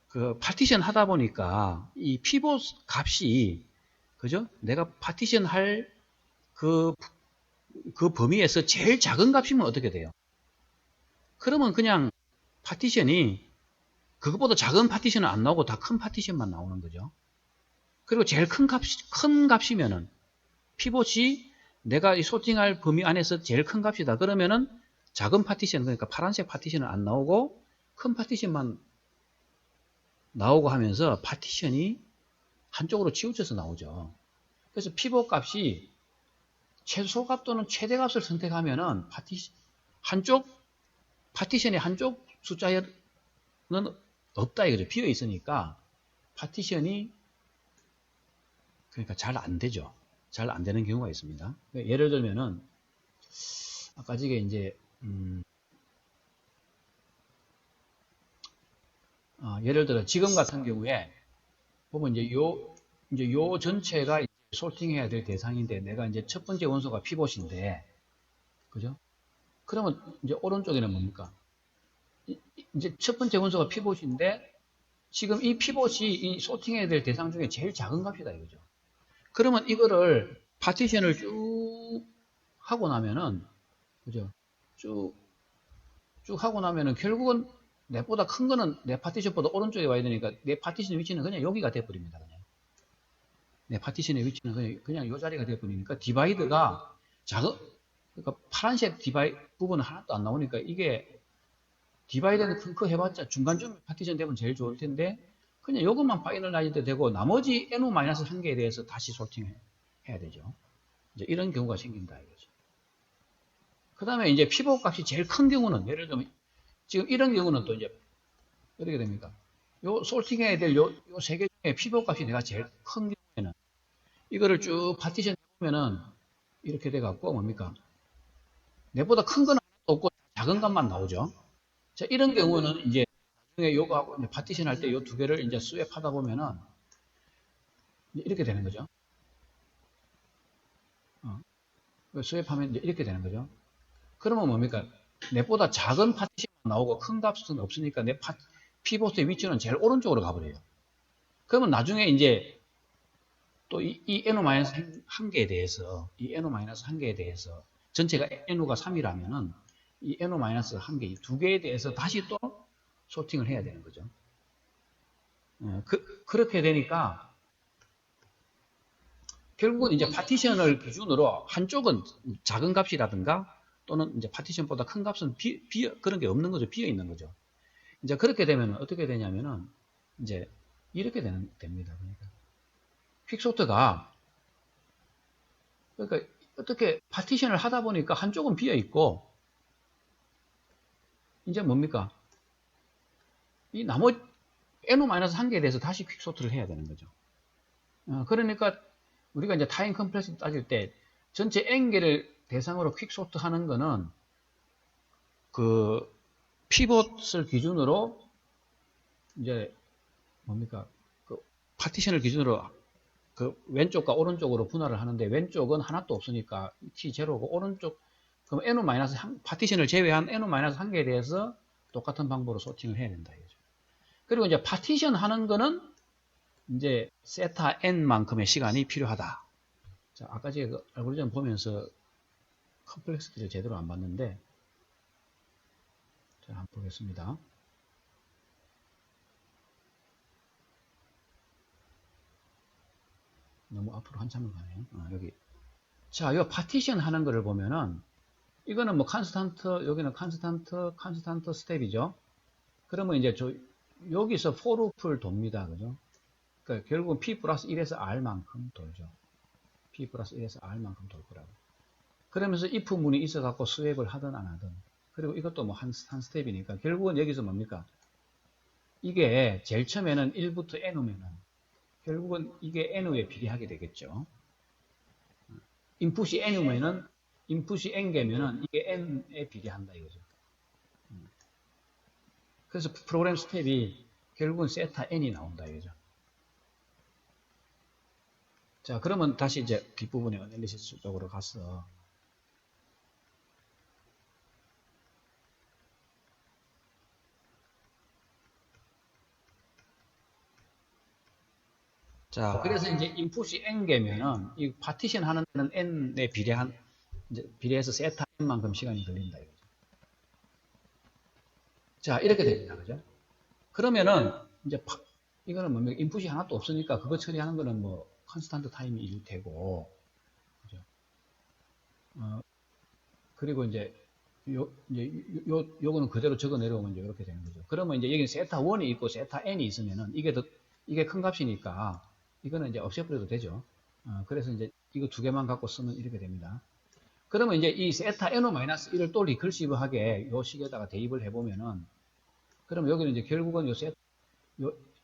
그 파티션 하다 보니까 이 피봇 값이 그죠? 내가 파티션 할 그 범위에서 제일 작은 값이면 어떻게 돼요? 그러면 그냥 파티션이 그것보다 작은 파티션은 안 나오고 다 큰 파티션만 나오는 거죠. 그리고 제일 큰 값이면은 피봇이 내가 이 소팅할 범위 안에서 제일 큰 값이다. 그러면은 작은 파티션 그러니까 파란색 파티션은 안 나오고 큰 파티션만 나오고 하면서 파티션이 한쪽으로 치우쳐서 나오죠. 그래서 피봇 값이 최소값 또는 최대값을 선택하면은 파티션의 한쪽 숫자는 없다 이거죠. 비어 있으니까 파티션이 그러니까 잘 안 되죠. 잘 안 되는 경우가 있습니다. 예를 들면은 아까 저게 이제 예를 들어 지금 같은 경우에 보면 이제 요 전체가 이제 솔팅해야 될 대상인데 내가 이제 첫 번째 원소가 피봇인데 그죠? 그러면 이제 오른쪽에는 뭡니까? 이제 첫 번째 원소가 피봇인데 지금 이 피봇이 이 소팅해야 될 대상 중에 제일 작은 값이다 이거죠. 그러면 이거를 파티션을 쭉 하고 나면은 그죠? 쭉 하고 나면은 결국은 내보다 큰 거는 내 파티션보다 오른쪽에 와야 되니까 내 파티션 위치는 그냥 여기가 돼버립니다. 그냥. 내 파티션의 위치는 그냥 이 자리가 돼버리니까 디바이드가 그러니까 파란색 부분은 하나도 안 나오니까 이게 디바이드는 큰 해봤자 중간쯤 파티션 되면 제일 좋을 텐데 그냥 이것만 파이널라이즈 되고 나머지 NO-1개에 대해서 다시 소팅해야 되죠. 이제 이런 경우가 생긴다 이거죠. 그 다음에 이제 피벗 값이 제일 큰 경우는 예를 들면 지금 이런 경우는 또 이제 어떻게 됩니까? 요 솔팅해야 될 요 세 개 중에 피벗 값이 내가 제일 큰 경우에는 이거를 쭉 파티션 해보면은 이렇게 돼갖고 뭡니까? 내보다 큰 건 없고 작은 값만 나오죠. 자, 이런 경우는 이제 나중에 요거하고 이제 파티션 할 때 요 두 개를 이제 스왑하다 보면은 이렇게 되는 거죠. 스왑하면 이제 이렇게 되는 거죠. 그러면 뭡니까? 내보다 작은 파티션만 나오고 큰 값은 없으니까 내 피봇의 위치는 제일 오른쪽으로 가버려요. 그러면 나중에 이제 또 이 NO-1개에 대해서 이 NO-1개에 대해서 전체가 NO가 3이라면은 이 NO-1개 이 두 개에 대해서 다시 또 소팅을 해야 되는 거죠. 그렇게 되니까 결국은 이제 파티션을 기준으로 한쪽은 작은 값이라든가 또는 이제 파티션보다 큰 값은 그런 게 없는 거죠. 비어 있는 거죠. 이제 그렇게 되면 어떻게 되냐면은 이제 이렇게 됩니다. 그러니까 퀵소트가 그러니까 어떻게 파티션을 하다 보니까 한쪽은 비어 있고 이제 뭡니까? 이 나머지 NO-1개에 대해서 다시 퀵소트를 해야 되는 거죠. 그러니까 우리가 이제 타임 컴플렉스 따질 때 전체 N개를 대상으로 퀵소트 하는 거는 그 피벗을 기준으로 이제 뭡니까? 그 파티션을 기준으로 그 왼쪽과 오른쪽으로 분할을 하는데 왼쪽은 하나도 없으니까 T0고 오른쪽 그럼 파티션을 제외한 NO-1개에 대해서 똑같은 방법으로 소팅을 해야 된다 이거죠. 그리고 이제 파티션 하는 거는 이제 세타 n만큼의 시간이 필요하다. 자, 아까 제가 그 알고리즘 보면서 컴플렉스티를 제대로 안 봤는데 자, 한번 보겠습니다. 너무 앞으로 한참을 가네요. 여기. 자, 이 파티션 하는 거를 보면은 이거는 뭐 컨스탄트, 여기는 컨스탄트 스텝이죠. 그러면 이제 여기서 for 돕니다. 그죠? 그러니까 결국은 P 플러스 1에서 R만큼 돌죠. P 플러스 1에서 R만큼 돌 거라고. 그러면서 if 문이 있어갖고 스왑을 하든 안 하든. 그리고 이것도 뭐 한 스텝이니까 결국은 여기서 뭡니까? 이게 제일 처음에는 1부터 n 오면은 결국은 이게 n에 비례하게 되겠죠. 인풋이 n이면은 인풋이 n개면은 이게 n에 비례한다 이거죠. 그래서 프로그램 스텝이 결국은 세타 n이 나온다 이거죠. 자, 그러면 다시 이제 뒷부분에 어널리시스 쪽으로 가서 자, 그래서 이제 인풋이 n개면은 이 파티션 하는 데는 n에 비례해서 세타 n만큼 시간이 걸린다 이거죠. 자, 이렇게 됩니다. 그죠? 그러면은 이제 이거는 뭡니까? 인풋이 하나도 없으니까 그거 처리하는 거는 뭐 컨스탄트 타임일 테고, 그죠? 그리고 이제 요거는 그대로 적어 내려오면 이제 이렇게 되는 거죠. 그러면 이제 여기 세타 1이 있고 세타 n이 있으면은 이게 큰 값이니까 이거는 이제 없애버려도 되죠. 그래서 이제 이거 두 개만 갖고 쓰면 이렇게 됩니다. 그러면 이제 이 세타 n-1을 또 리커시브하게 요 식에다가 대입을 해보면은, 그러면 여기는 이제 결국은 요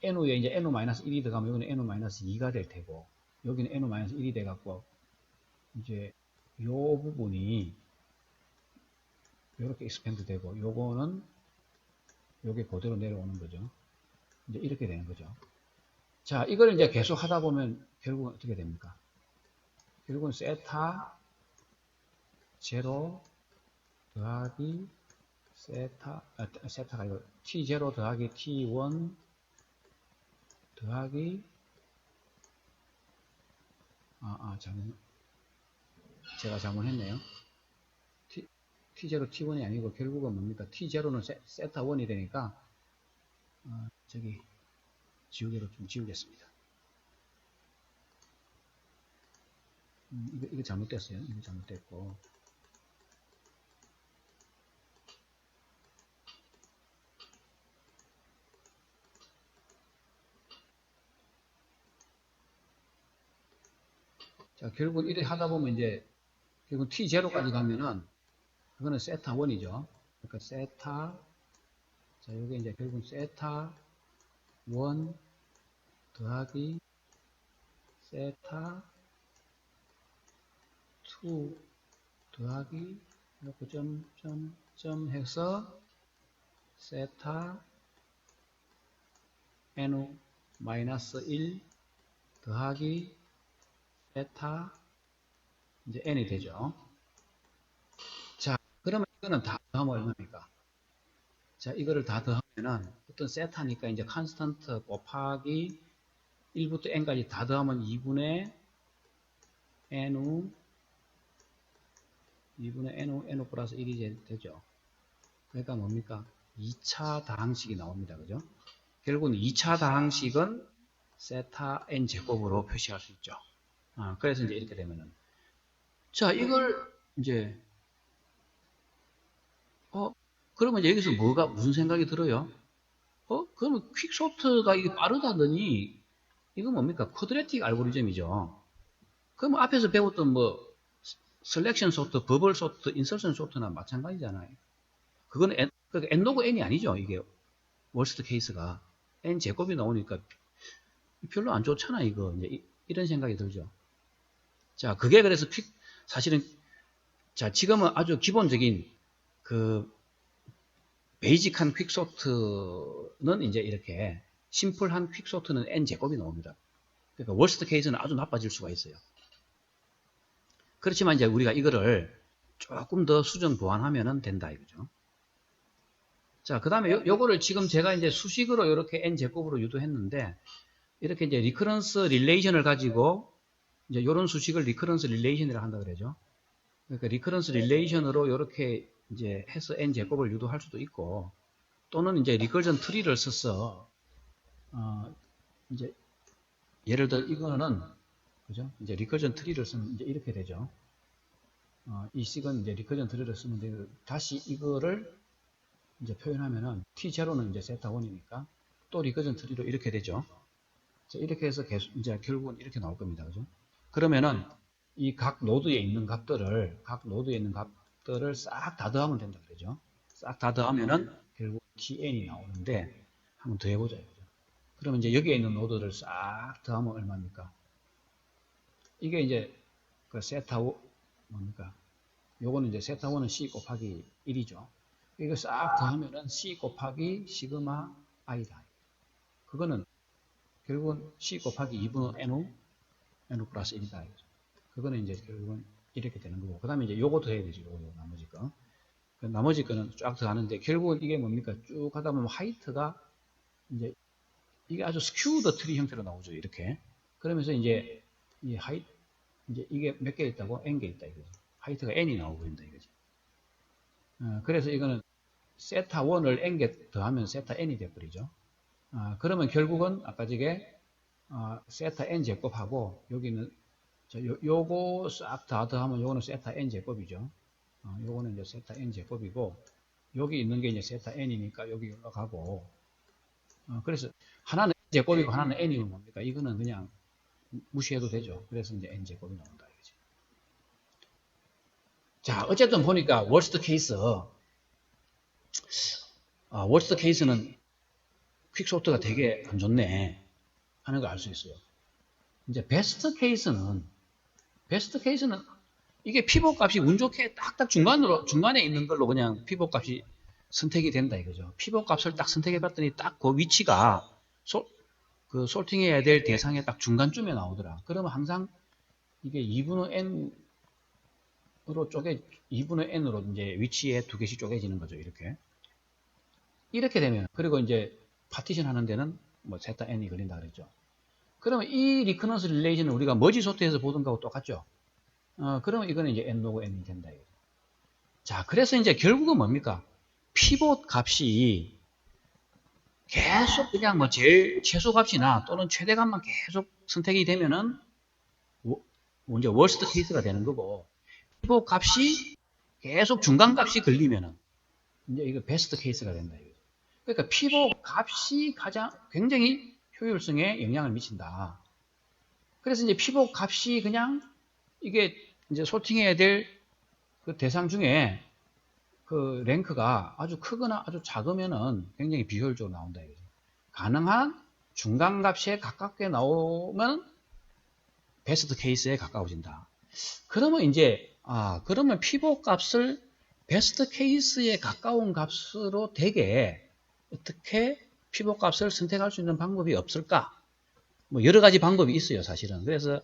n에 이제 n-1이 들어가면 여기는 n-2가 될 테고, 여기는 n-1이 돼갖고, 이제 요 부분이 이렇게 익스펜드 되고, 요거는 요게 그대로 내려오는 거죠. 이제 이렇게 되는 거죠. 자, 이걸 이제 계속 하다 보면 결국은 어떻게 됩니까? 결국은 세타 제로 더하기 세타가 이거 t0 더하기 t1 더하기 제가 잘못했네요. t0 t1이 아니고 결국은 뭡니까? t0는 세타 1이 되니까 저기 지우개로 좀 지우겠습니다. 이거 잘못됐어요. 이거 잘못됐고. 자, 결국 이렇게 하다 보면 이제, 결국 t0까지 가면은, 그거는 세타 1이죠. 그러니까 세타, 자, 요게 이제 결국 세타 1 더하기 세타 2 더하기, 이렇게 점 해서, 세타 n-1 더하기 세타 이제 n이 되죠. 자, 그러면 이거는 다 더하면 얼마입니까? 자, 이거를 다 더하면은 어떤 세타니까 이제 컨스턴트 곱하기 1부터 n까지 다 더하면 2분의 n 플러스 1이 되죠. 그러니까 뭡니까? 2차 다항식이 나옵니다. 그죠? 결국은 2차 다항식은 세타 n 제곱으로 표시할 수 있죠. 그래서 이제 이렇게 되면은, 자, 이걸 이제 그러면 여기서 무슨 생각이 들어요? 그러면 퀵소트가 이게 빠르다더니 이거 뭡니까? 쿼드레틱 알고리즘이죠. 그러면 앞에서 배웠던 뭐 셀렉션 소트, 버블 소트, 인서션 소트나 마찬가지잖아요. 그건 그러니까 n 로그 n이 아니죠. 이게 월스트 케이스가 n 제곱이 나오니까 별로 안 좋잖아 이거. 이제 이런 생각이 들죠. 자, 그게 그래서 사실은, 자, 지금은 아주 기본적인 그 베이직한 퀵소트는 이제 이렇게 심플한 퀵소트는 n 제곱이 나옵니다. 그러니까 월스트 케이스는 아주 나빠질 수가 있어요. 그렇지만 이제 우리가 이거를 조금 더 수정 보완하면 된다 이거죠. 자, 그 다음에 요거를 지금 제가 이제 수식으로 이렇게 n 제곱으로 유도했는데, 이렇게 이제 리커런스 릴레이션을 가지고 이제 요런 수식을 리커런스 릴레이션이라고 한다 그러죠. 그러니까 리커런스 릴레이션으로 이렇게 이제 해서 n 제곱을 유도할 수도 있고, 또는 이제 리커전 트리를 써서 이제 예를 들어 이거는 그죠? 이제 리커전 트리를 쓰면 이제 이렇게 되죠. 이 식은 이제 리커전 트리를 쓰면 되고, 다시 이거를 이제 표현하면은 t0는 이제 세타 1이니까 또 리커전 트리로 이렇게 되죠. 자, 이렇게 해서 계속 이제 결국은 이렇게 나올 겁니다. 그죠? 그러면은 이 각 노드에 있는 값들을 싹 다 더하면 된다 그러죠. 싹 다 더하면은 결국 tn이 나오는데, 한번 더 해보자 이거죠. 그러면 이제 여기에 있는 노드를 싹 더하면 얼마입니까? 이게 이제 그 세타 뭡니까? 요거는 이제 세타 1은 c 곱하기 1이죠. 이거 싹 더하면은 c 곱하기 시그마 i다. 그거는 결국은 c 곱하기 2분의 n 플러스 1이다. 그거는 이제 결국은 이렇게 되는 거고, 그 다음에 이제 요거 더해야 되죠. 요거 나머지 거. 나머지 거는 쫙 더하는데, 결국은 이게 뭡니까? 쭉 하다 보면 하이트가 이제 이게 아주 스큐드 트리 형태로 나오죠. 이렇게. 그러면서 이제 이 이제 이게 몇 개 있다고? n 개 있다 이거죠. 하이트가 n이 나오고 있다 이거죠. 그래서 이거는 세타 1을 n 개 더하면 세타 n이 돼버리죠. 그러면 결국은 아까 저게 세타 n 제곱하고, 여기는 요거 싹 다 더하면 요거는 세타 n 제곱이죠. 요거는 이제 세타 n 제곱이고, 여기 있는 게 이제 세타 n이니까 여기 올라가고, 그래서 하나는 n 제곱이고 하나는 n이면 뭡니까? 이거는 그냥 무시해도 되죠. 그래서 이제 n 제곱이 나온다 이거지. 자, 어쨌든 보니까 월스트 케이스, 월스트 케이스는 퀵소트가 되게 안 좋네 하는 걸 알 수 있어요. 이제 베스트 케이스는 이게 피벗 값이 운 좋게 딱딱 중간에 있는 걸로 그냥 피벗 값이 선택이 된다 이거죠. 피벗 값을 딱 선택해 봤더니 딱 그 위치가 그 솔팅해야 될 대상의 딱 중간쯤에 나오더라. 그러면 항상 이게 2분의 n으로 이제 위치에 두 개씩 쪼개지는 거죠. 이렇게 되면, 그리고 이제 파티션 하는 데는 뭐 세타 n이 걸린다 그랬죠. 그러면 이 리커런스 릴레이션은 우리가 머지 소트에서 보던 거하고 똑같죠. 그러면 이거는 이제 n 로그 n이 된다. 자, 그래서 이제 결국은 뭡니까? 피봇 값이 계속 그냥 뭐 제일 최소 값이나 또는 최대 값만 계속 선택이 되면은 이제 월스트 케이스가 되는 거고, 피봇 값이 계속 중간 값이 걸리면은 이제 이거 베스트 케이스가 된다. 그러니까 피봇 값이 굉장히 효율성에 영향을 미친다. 그래서 이제 피봇 값이 그냥 이게 이제 소팅해야 될 그 대상 중에 그 랭크가 아주 크거나 아주 작으면은 굉장히 비효율적으로 나온다. 가능한 중간 값에 가깝게 나오면 베스트 케이스에 가까워진다. 그러면 이제 그러면 피봇 값을 베스트 케이스에 가까운 값으로 되게 어떻게 피봇 값을 선택할 수 있는 방법이 없을까? 뭐 여러 가지 방법이 있어요, 사실은. 그래서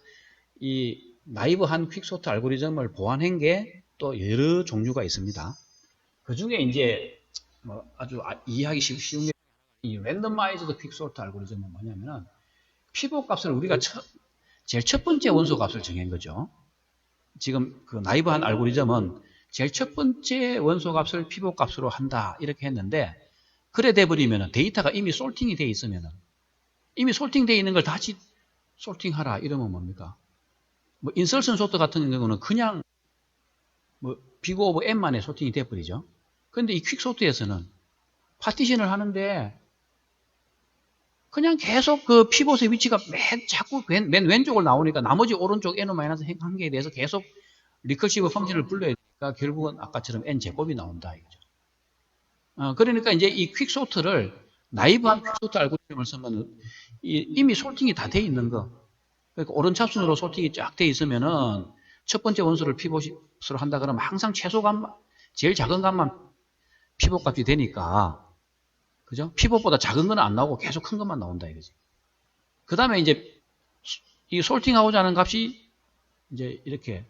이 나이브한 퀵소트 알고리즘을 보완한 게 또 여러 종류가 있습니다. 그 중에 이제 뭐 아주 이해하기 쉬운 게 이 랜덤마이즈드 퀵소트 알고리즘은 뭐냐면은 피봇 값을 우리가 제일 첫 번째 원소 값을 정한 거죠. 지금 그 나이브한 알고리즘은 제일 첫 번째 원소 값을 피봇 값으로 한다 이렇게 했는데, 그래 돼버리면 데이터가 이미 솔팅이 돼 있으면 이미 솔팅되어 있는 걸 다시 솔팅하라 이러면 뭡니까? 뭐 인설션 소트 같은 경우는 그냥 뭐 빅 오브 n만에 솔팅이 돼버리죠. 그런데 이 퀵소트에서는 파티션을 하는데 그냥 계속 그 피봇의 위치가 자꾸 맨 왼쪽으로 나오니까 나머지 오른쪽 n-1 개에 대해서 계속 리커시브 펑션을 불러야 되니까 결국은 아까처럼 n 제곱이 나온다 이거죠. 그러니까 이제 이 퀵소트를 나이브한 퀵소트 알고리즘을 쓰면 이미 솔팅이 다 돼 있는 거. 그러니까 오른차순으로 솔팅이 쫙 돼 있으면은 첫 번째 원소를 피봇으로 한다 그러면 항상 최소값만, 제일 작은 값만 피봇 값이 되니까, 그죠? 피봇보다 작은 건 안 나오고 계속 큰 것만 나온다 이거지. 그 다음에 이제 이 솔팅하고자 하는 값이 이제 이렇게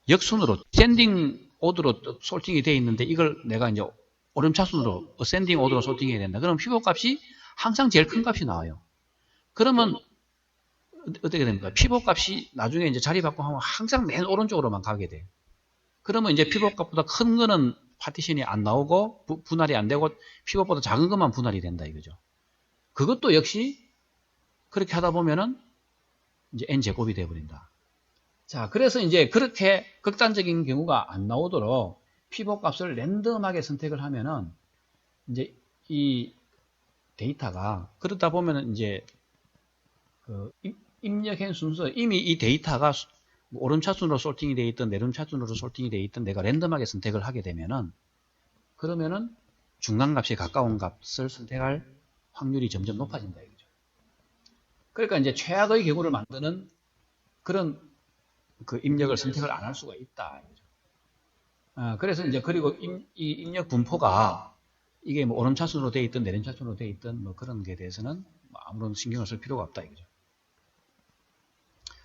역순으로 샌딩 오드로 솔팅이 돼 있는데 이걸 내가 이제 오름차순으로 어센딩 오드로 솔팅해야 된다. 그럼 피봇 값이 항상 제일 큰 값이 나와요. 그러면 어떻게 됩니까? 피봇 값이 나중에 이제 자리 바꾸면 항상 맨 오른쪽으로만 가게 돼. 그러면 이제 피봇 값보다 큰 거는 파티션이 안 나오고 분할이 안 되고 피봇보다 작은 것만 분할이 된다 이거죠. 그것도 역시 그렇게 하다 보면은 이제 n 제곱이 돼 버린다. 자, 그래서 이제 그렇게 극단적인 경우가 안 나오도록 피봇 값을 랜덤하게 선택을 하면은 이제 이 데이터가 그러다 보면은 이제 그 입력한 순서 이미 이 데이터가 오름차순으로 솔팅이 되어 있든 내림차순으로 솔팅이 되어 있든 내가 랜덤하게 선택을 하게 되면은 그러면은 중간값에 가까운 값을 선택할 확률이 점점 높아진다 이거죠. 그러니까 이제 최악의 경우를 만드는 그런 그 입력을 선택을 안 할 수가 있다. 그래서 이제 그리고 이 입력 분포가 이게 뭐 오름차순으로 되어 있든 내림차순으로 되어 있든 뭐 그런 게 대해서는 뭐 아무런 신경을 쓸 필요가 없다 이거죠.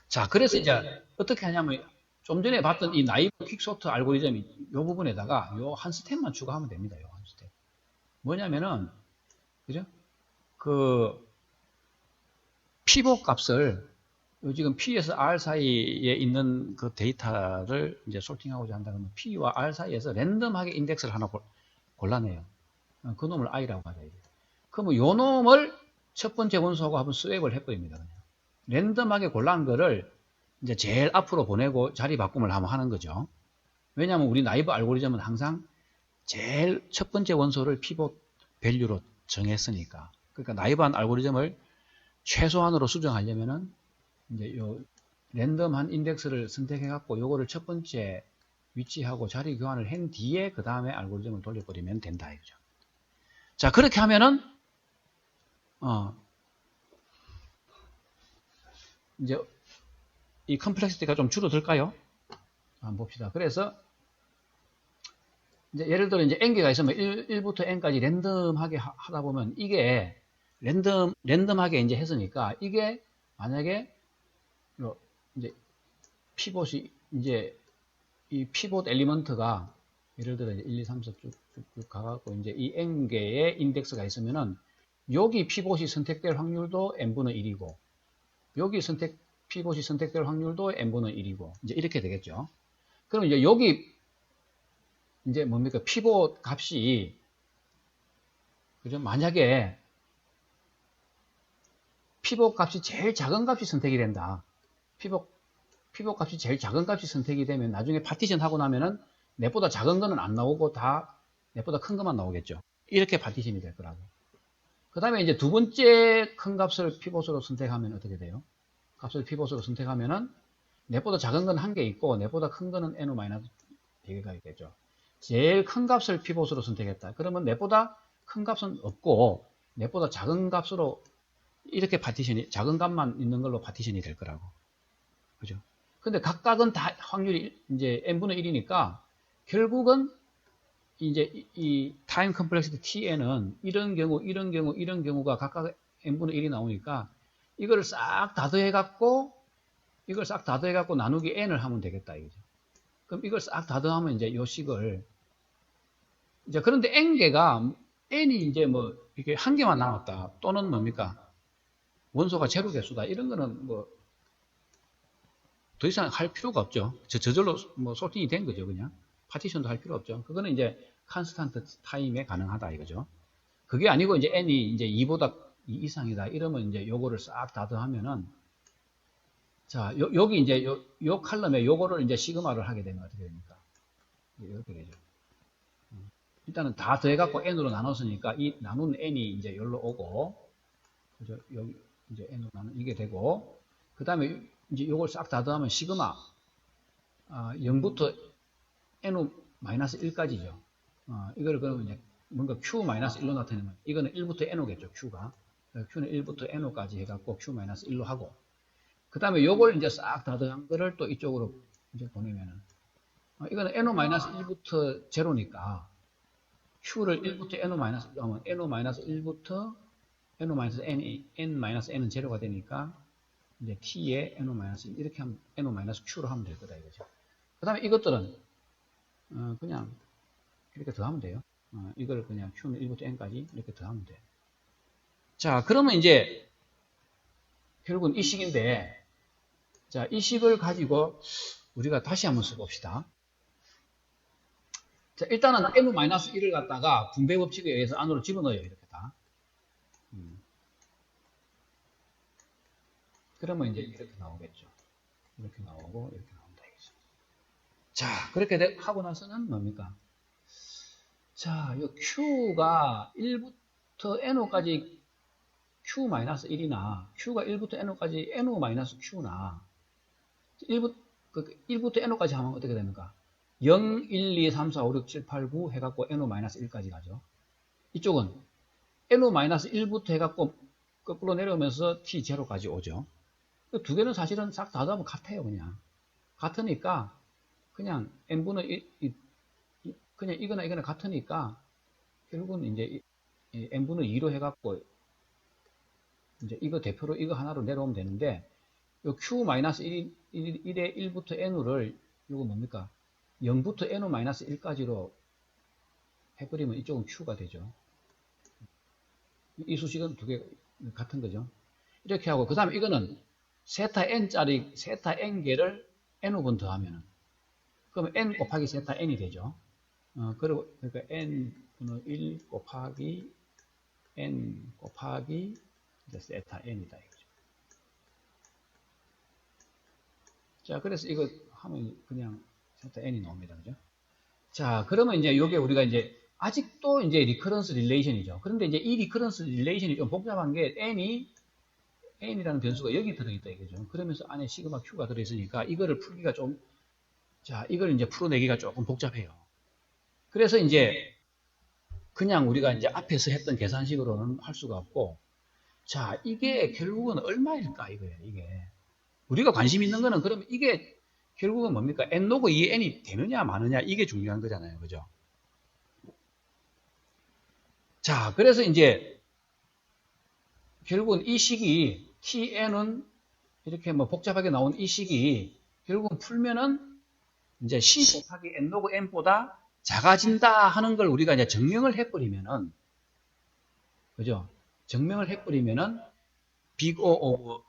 자, 그래서 이제 어떻게 하냐면 좀 전에 봤던 이 나이브 퀵소트 알고리즘이 이 부분에다가 요 한 스텝만 추가하면 됩니다. 요 한 스텝. 뭐냐면은 그죠? 그 피봇 값을 지금 P에서 R 사이에 있는 그 데이터를 이제 솔팅하고자 한다면 P와 R 사이에서 랜덤하게 인덱스를 하나 골라내요. 그 놈을 I라고 하자. 그러면 요 놈을 첫 번째 원소하고 한번 스웩을 해버립니다. 그냥. 랜덤하게 골라낸 거를 이제 제일 앞으로 보내고 자리 바꿈을 한번 하는 거죠. 왜냐하면 우리 나이브 알고리즘은 항상 제일 첫 번째 원소를 피봇 밸류로 정했으니까. 그러니까 나이브한 알고리즘을 최소한으로 수정하려면은 이제 요 랜덤한 인덱스를 선택해 갖고 요거를 첫 번째 위치하고 자리 교환을 한 뒤에 그 다음에 알고리즘을 돌려버리면 된다 이거죠. 자, 그렇게 하면은 이제 이 컴플렉시티가 좀 줄어들까요? 한번 봅시다. 그래서 이제 예를 들어 이제 n개가 있으면 1부터 n까지 랜덤하게 하다 보면 이게 랜덤하게 이제 했으니까 이게 만약에 이제 피봇이 이제 이 피봇 엘리먼트가 예를 들어 이제 1, 2, 3, 4 쭉쭉쭉 가갖고 이제 이 n개의 인덱스가 있으면은 여기 피봇이 선택될 확률도 n분의 1이고 여기 피봇이 선택될 확률도 n분의 1이고 이제 이렇게 되겠죠. 그럼 이제 여기 이제 뭡니까? 피봇 값이 그죠? 만약에 피봇 값이 제일 작은 값이 선택이 된다. 피봇 값이 제일 작은 값이 선택이 되면 나중에 파티션 하고 나면은 넷보다 작은 거는 안 나오고 다 넷보다 큰 것만 나오겠죠. 이렇게 파티션이 될 거라고. 그 다음에 이제 두 번째 큰 값을 피봇으로 선택하면 어떻게 돼요? 값을 피봇으로 선택하면은 넷보다 작은 건 한 개 있고 넷보다 큰 거는 n-4개가 있겠죠. 제일 큰 값을 피봇으로 선택했다. 그러면 넷보다 큰 값은 없고 넷보다 작은 값으로 이렇게 작은 값만 있는 걸로 파티션이 될 거라고. 그죠? 근데 각각은 다 확률이 이제 n분의 1이니까 결국은 이제 이 타임 컴플렉시티 tn은 이런 경우가 각각 n분의 1이 나오니까 이거를 싹 다 더해갖고 나누기 n을 하면 되겠다 이거죠. 그럼 이걸 싹 다 더하면 이제 요 식을 이제 그런데 n개가 n이 이제 뭐 이렇게 한 개만 남았다 또는 뭡니까 원소가 제로 개수다 이런 거는 뭐 더 이상 할 필요가 없죠. 저절로 뭐 소팅이 된 거죠, 그냥. 파티션도 할 필요 없죠. 그거는 이제 컨스탄트 타임에 가능하다 이거죠. 그게 아니고 이제 n이 이제 2보다 2 이상이다 이러면 이제 요거를 싹 다 더하면은 자, 여기 이제 요 칼럼에 요거를 이제 시그마를 하게 되면 어떻게 됩니까? 이렇게 되죠. 일단은 다 더해갖고 n으로 나눴으니까 이 나눈 n이 이제 여기로 오고, 그죠? 여기 이제 n으로 나눈 이게 되고, 그 다음에 이제 요걸 싹 다 더하면 시그마 0부터 n-1까지죠. 이걸 그러면 이제 뭔가 q-1로 나타내면 이거는 1부터 n오겠죠. q가 q는 1부터 n오까지 해갖고 q-1로 하고 그 다음에 요걸 이제 싹 다 더한 거를 또 이쪽으로 이제 보내면은 이거는 n-1부터 제로니까 q를 1부터 n-1 하면 n-1부터 n-n은 제로가 되니까 이제 t에 n-1 이렇게 하면 n-q로 하면 될 거다 이거죠. 그 다음에 이것들은 그냥 이렇게 더하면 돼요. 이걸 그냥 q는 1부터 n까지 이렇게 더하면 돼요. 자, 그러면 이제 결국은 이 식인데 자, 이 식을 가지고 우리가 다시 한번 써봅시다. 자, 일단은 n-1을 갖다가 분배 법칙에 의해서 안으로 집어넣어요. 이렇게 다. 그러면 이제 이렇게 나오겠죠. 이렇게 나오고 이렇게 나온다 이거죠. 자, 그렇게 하고 나서는 뭡니까? 자, 이 q가 1부터 n-5까지 q-1이나 q가 1부터 n-5까지 n-q나 1부터 n-5까지 하면 어떻게 됩니까? 0, 1, 2, 3, 4, 5, 6, 7, 8, 9 해갖고 n-1까지 가죠. 이쪽은 n-1부터 해갖고 거꾸로 내려오면서 t0까지 오죠. 두 개는 사실은 싹 다 더하면 같아요. 그냥 같으니까 그냥 n분의 1, 그냥 이거나 이거나 같으니까 결국은 이제 n분의 2로 해갖고 이제 이거 대표로 이거 하나로 내려오면 되는데 요 q-1의 1부터 n을 요거 뭡니까? 0부터 n-1까지로 해버리면 이쪽은 q가 되죠. 이 수식은 두 개 같은 거죠. 이렇게 하고 그 다음에 이거는 세타 n개를 n번 더하면은 그러면 n 곱하기 세타 n이 되죠. 그리고 그러니까 n분의 1 곱하기 n 곱하기 이제 세타 n이다 이거죠. 자, 그래서 이거 하면 그냥 세타 n이 나옵니다. 그죠? 자, 그러면 이제 요게 우리가 이제 아직도 이제 리커런스 릴레이션이죠. 그런데 이제 이 리커런스 릴레이션이 좀 복잡한 게 n이라는 변수가 여기 들어있다 이거죠. 그러면서 안에 시그마 q가 들어있으니까 이거를 풀기가 좀 자, 이걸 이제 풀어내기가 조금 복잡해요. 그래서 이제 그냥 우리가 이제 앞에서 했던 계산식으로는 할 수가 없고, 자, 이게 결국은 얼마일까 이거예요. 이게 우리가 관심 있는 거는 그러면 이게 결국은 뭡니까? n 로그 2의 n이 되느냐 마느냐 이게 중요한 거잖아요. 그죠? 자, 그래서 이제 결국은 이 식이 tn은 이렇게 뭐 복잡하게 나온 이 식이 결국은 풀면은 이제 c 곱하기 n 로그 n보다 작아진다 하는 걸 우리가 이제 증명을 해버리면은, 그죠? 증명을 해버리면은 big O of,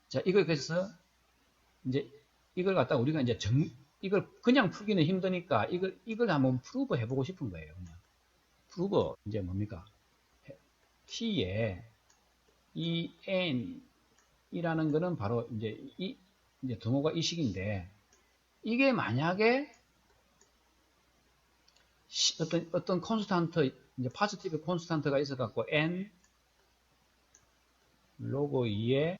자, 이걸 그래서 이제 이걸 갖다 우리가 이제 이걸 그냥 풀기는 힘드니까 이걸 한번 프루브 해보고 싶은 거예요. 그냥. 프루브 이제 뭡니까? t에 이 n이라는 거는 바로 이제 등호가 이 식인데, 이게 만약에 어떤 콘스탄트, 이제 파지티브 콘스탄트가 있어 갖고 n 로그 2에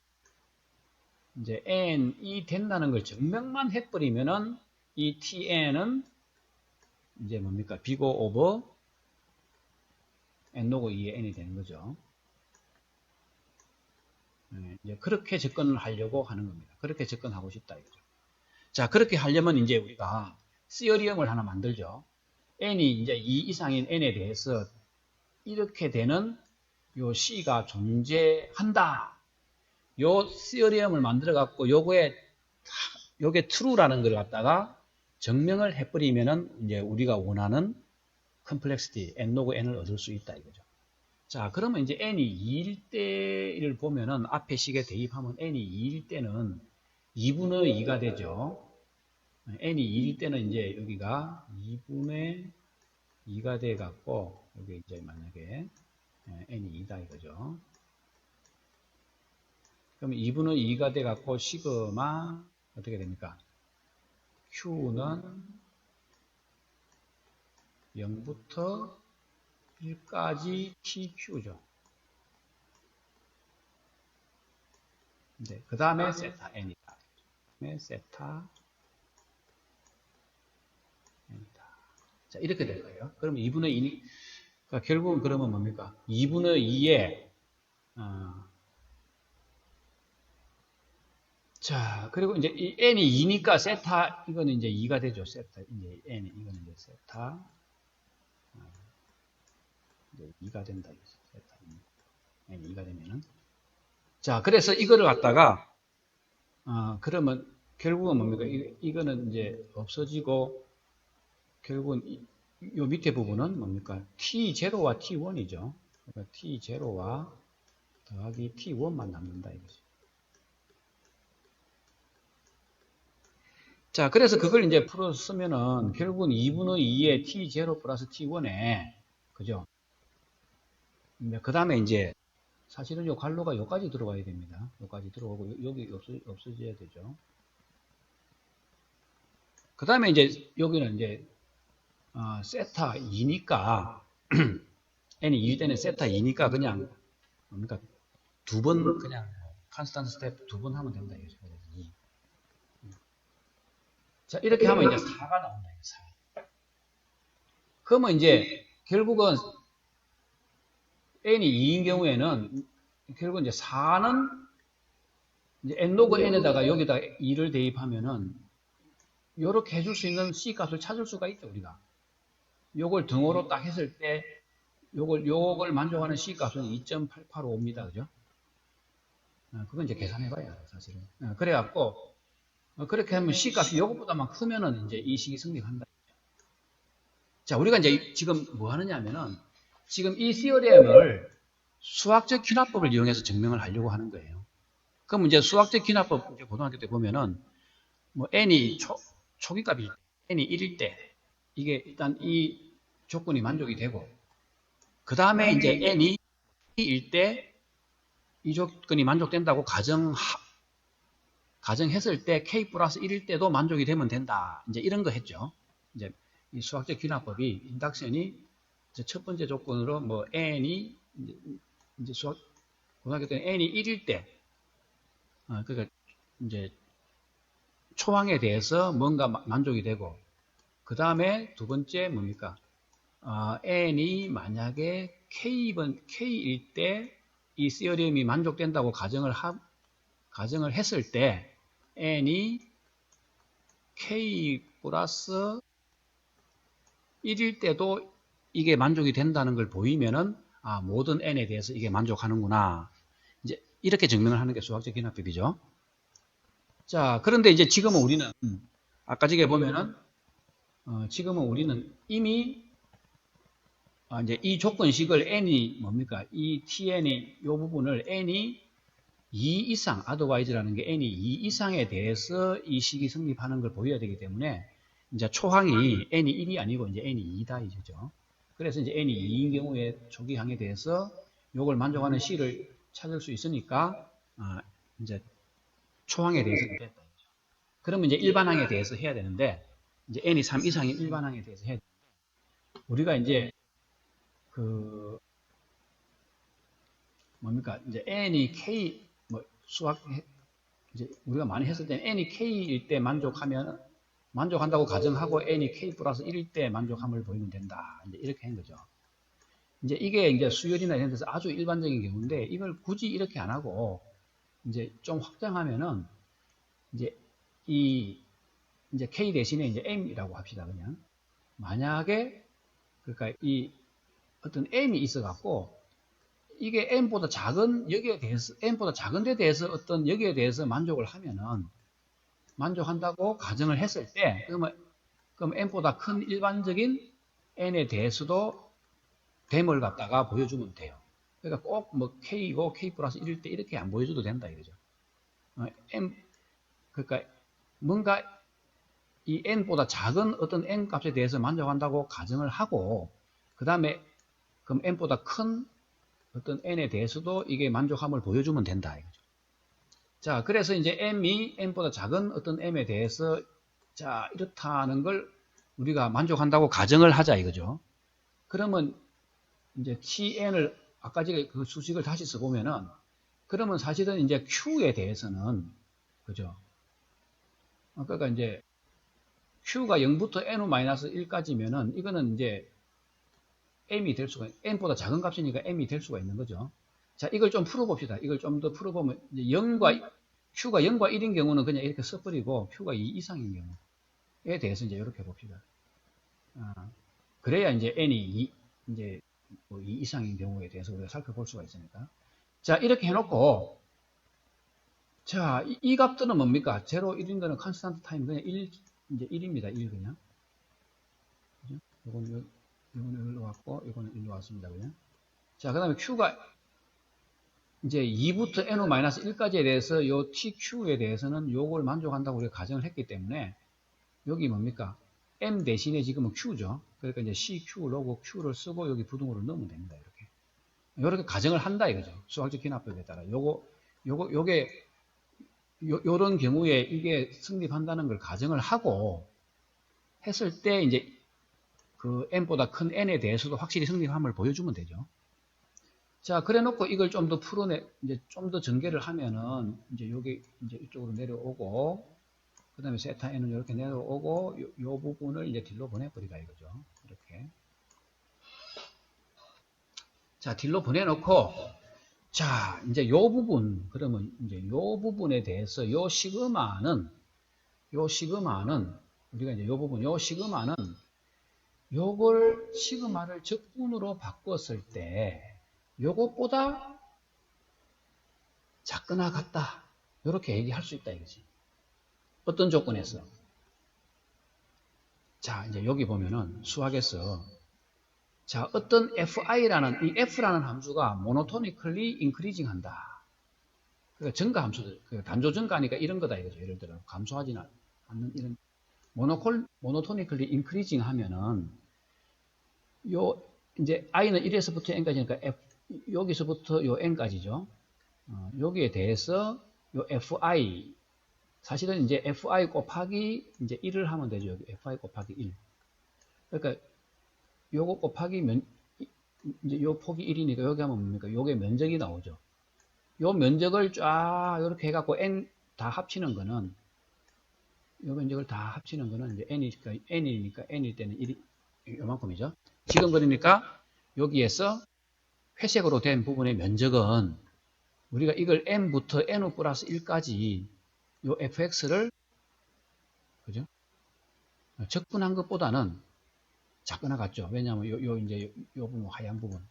이제 n이 된다는 걸 증명만 해버리면은 이 tn은 이제 뭡니까? 비고 오버 n 로그 2의 n이 되는 거죠. 이제 그렇게 접근을 하려고 하는 겁니다. 그렇게 접근하고 싶다 이거죠. 자, 그렇게 하려면 이제 우리가 시어리엄을 하나 만들죠. n이 이제 2 이상인 n에 대해서 이렇게 되는 요 c가 존재한다. 요 시어리엄을 만들어 갖고 요게 true라는 걸 갖다가 증명을 해버리면은 이제 우리가 원하는 complexity n 로그 n을 얻을 수 있다 이거죠. 자, 그러면 이제 n이 2일 때를 보면은 앞에 식에 대입하면 n이 2일 때는 2분의 2가 되죠. n이 2일 때는 이제 여기가 2분의 2가 돼 갖고 여기 이제 만약에 n이 2다 이거죠. 그럼 2분의 2가 돼 갖고 시그마 어떻게 됩니까? q는 0부터 1까지 tq죠. 네, 그 다음에 세타 n이다. 세타 n이다. 자, 이렇게 될 거예요. 그러면 2분의 2, 그러니까 결국은 그러면 뭡니까? 2분의 2에 자, 그리고 이제 이 n이 2니까 세타 이거는 이제 2가 되죠. 세타 이제 n 이거는 이제 세타 이제 2가 된다. 세타 n이 2가 되면은, 자, 그래서 이거를 갖다가 그러면 결국은 뭡니까? 이거는 이제 없어지고 결국은 요 밑에 부분은 뭡니까? t0와 t1이죠. 그러니까 t0와 더하기 t1만 남는다 이거지. 자, 그래서 그걸 이제 풀어 쓰면은 결국은 2분의 2의 t0 플러스 t1에, 그죠? 그 다음에 이제 사실은 요 괄호가 여기까지 들어가야 됩니다. 여기까지 들어가고 여기 없어져야 되죠. 그 다음에 이제 여기는 이제 세타 2니까 n이 2일 때는 세타 2니까 그냥 뭡니까? 두 번 그냥 컨스탄트 스텝 두 번 하면 된다 이거죠. 2. 자, 이렇게 하면 이제 4가 나온다. 4. 그러면 이제 결국은 n이 2인 경우에는 결국 이제 4는 이제 n 로그 n에다가 여기다 2를 대입하면은 요렇게 해줄 수 있는 c 값을 찾을 수가 있죠, 우리가. 요걸 등호로 딱 했을 때 요걸 만족하는 c 값은 2.885입니다. 그죠? 그건 이제 계산해 봐야 돼요, 사실은. 그래갖고 그렇게 하면 c 값이 요것보다만 크면은 이제 이 식이 성립한다. 자, 우리가 이제 지금 뭐 하느냐 하면은 지금 이 시어리엄을 수학적 귀납법을 이용해서 증명을 하려고 하는 거예요. 그럼 이제 수학적 귀납법 이제 고등학교 때 보면은 뭐 n이 초기값이 n이 1일 때 이게 일단 이 조건이 만족이 되고, 그 다음에 이제 n이 2일 때 이 조건이 만족된다고 가정했을 때 k 플러스 1일 때도 만족이 되면 된다. 이제 이런 거 했죠. 이제 이 수학적 귀납법이 인덕션이 첫 번째 조건으로 뭐 n이 이제 고등학교 때 n이 1일 때 그러니까 이제 초항에 대해서 뭔가 만족이 되고, 그 다음에 두 번째 뭡니까? n이 만약에 k일 때 이 시어리움이 만족된다고 가정을 했을 때 n이 k 플러스 1일 때도 이게 만족이 된다는 걸 보이면은 모든 n에 대해서 이게 만족하는구나. 이제 이렇게 증명을 하는 게 수학적 기납법이죠. 자, 그런데 이제 지금은 우리는 아까 저게 보면은 지금은 우리는 이미 이제 이 조건식을 n이 뭡니까? 이 tn이 이 부분을 n이 2 이상, otherwise라는 게 n이 2 이상에 대해서 이 식이 성립하는 걸 보여야 되기 때문에 이제 초항이 n이 1이 아니고 이제 n이 2다 이거죠. 그래서 이제 n이 2인 경우에 초기항에 대해서 이걸 만족하는 c를 찾을 수 있으니까 이제 초항에 대해서 됐다. 그러면 이제 일반항에 대해서 해야 되는데 이제 n이 3 이상인 일반항에 대해서 해야 되는데 우리가 이제 그 뭡니까? 이제 n이 k 뭐 수학 이제 우리가 많이 했을 때 n이 k일 때 만족한다고 가정하고 n이 k 플러스 1일 때 만족함을 보이면 된다. 이제 이렇게 한 거죠. 이제 이게 이제 수열이나 이런 데서 아주 일반적인 경우인데 이걸 굳이 이렇게 안 하고 이제 좀 확장하면은 이제 이제 k 대신에 이제 m이라고 합시다. 그냥 만약에 그러니까 이 어떤 m이 있어 갖고 이게 n보다 작은 여기에 대해서 n보다 작은 데 대해서 어떤 여기에 대해서 만족을 하면은 만족한다고 가정을 했을 때 그럼 n보다 큰 일반적인 n에 대해서도 됨을 갖다가 보여주면 돼요. 그러니까 꼭 뭐 k이고 k 플러스 1일 때 이렇게 안 보여줘도 된다 이거죠. n 그러니까 뭔가 이 n보다 작은 어떤 n 값에 대해서 만족한다고 가정을 하고 그 다음에 그럼 n보다 큰 어떤 n에 대해서도 이게 만족함을 보여주면 된다 이거죠. 자, 그래서 이제 m이 n보다 작은 어떤 m에 대해서 자 이렇다는 걸 우리가 만족한다고 가정을 하자 이거죠. 그러면 이제 tn을 아까 제가 그 수식을 다시 써보면은 그러면 사실은 이제 q에 대해서는 그죠. 그러니까 이제 q가 0부터 n-1까지면은 이거는 이제 m이 될 수가 n보다 작은 값이니까 m이 될 수가 있는 거죠. 자, 이걸 좀 풀어봅시다. 이걸 좀 더 풀어보면 이제 q가 0과 1인 경우는 그냥 이렇게 써버리고 q가 2 이상인 경우에 대해서 이제 이렇게 봅시다. 그래야 이제 n이 2, 이제 뭐 2 이상인 경우에 대해서 우리가 살펴볼 수가 있으니까. 자, 이렇게 해놓고 자, 이 값들은 뭡니까? 0, 1인 거는 컨스탄트 타임 그냥 1, 이제 1입니다. 1 그냥. 그죠? 이건 일로 왔고, 이거는 일로 왔습니다. 그냥. 자, 그 다음에 q가 이제 2부터 n-1까지에 대해서 요 tq에 대해서는 요걸 만족한다고 우리가 가정을 했기 때문에 여기 뭡니까? m 대신에 지금은 q죠. 그러니까 이제 cq 로그 q를 쓰고 여기 부등호를 넣으면 됩니다. 이렇게. 이렇게 가정을 한다 이거죠. 수학적 기납법에 따라. 요게 요런 경우에 이게 성립한다는 걸 가정을 하고 했을 때 이제 그 n보다 큰 n에 대해서도 확실히 성립함을 보여주면 되죠. 자, 그래 놓고 이걸 좀 더 이제 좀 더 전개를 하면은, 이제 여기, 이제 이쪽으로 내려오고, 그 다음에 세타 n은 이렇게 내려오고, 요 부분을 이제 딜로 보내버리라 이거죠. 이렇게. 자, 딜로 보내놓고, 자, 이제 요 부분, 그러면 이제 요 부분에 대해서 요 시그마는, 우리가 이제 요 부분, 요 시그마는, 요걸 시그마를 적분으로 바꿨을 때, 요것보다 작거나 같다. 이렇게 얘기할 수 있다 이거지. 어떤 조건에서? 자, 이제 여기 보면은 수학에서 자, 어떤 fi라는 이 f라는 함수가 monotonically increasing 한다. 그러니까 증가 함수들, 단조 증가니까 이런 거다 이거죠. 예를 들어 감소하지는 않는 이런 monotonically increasing 하면은 요 이제 i는 1에서부터 n까지니까 여기서부터 요 n까지죠. 여기에 대해서 요 fi 사실은 이제 fi 곱하기 이제 1을 하면 되죠. 여기 fi 곱하기 1. 그러니까 요거 곱하기 이제 요 폭이 1이니까 여기 하면 뭡니까? 요게 면적이 나오죠. 요 면적을 쫙 이렇게 해갖고 n 다 합치는 거는 이걸 다 합치는 거는 이제 n이니까 n일 때는 1이 요만큼이죠. 지금 그러니까 여기에서 회색으로 된 부분의 면적은 우리가 이걸 n부터 n 플러스 1까지 요 fx를 그죠? 적분한 것보다는 작거나 같죠. 왜냐하면 이제 요 부분 하얀 부분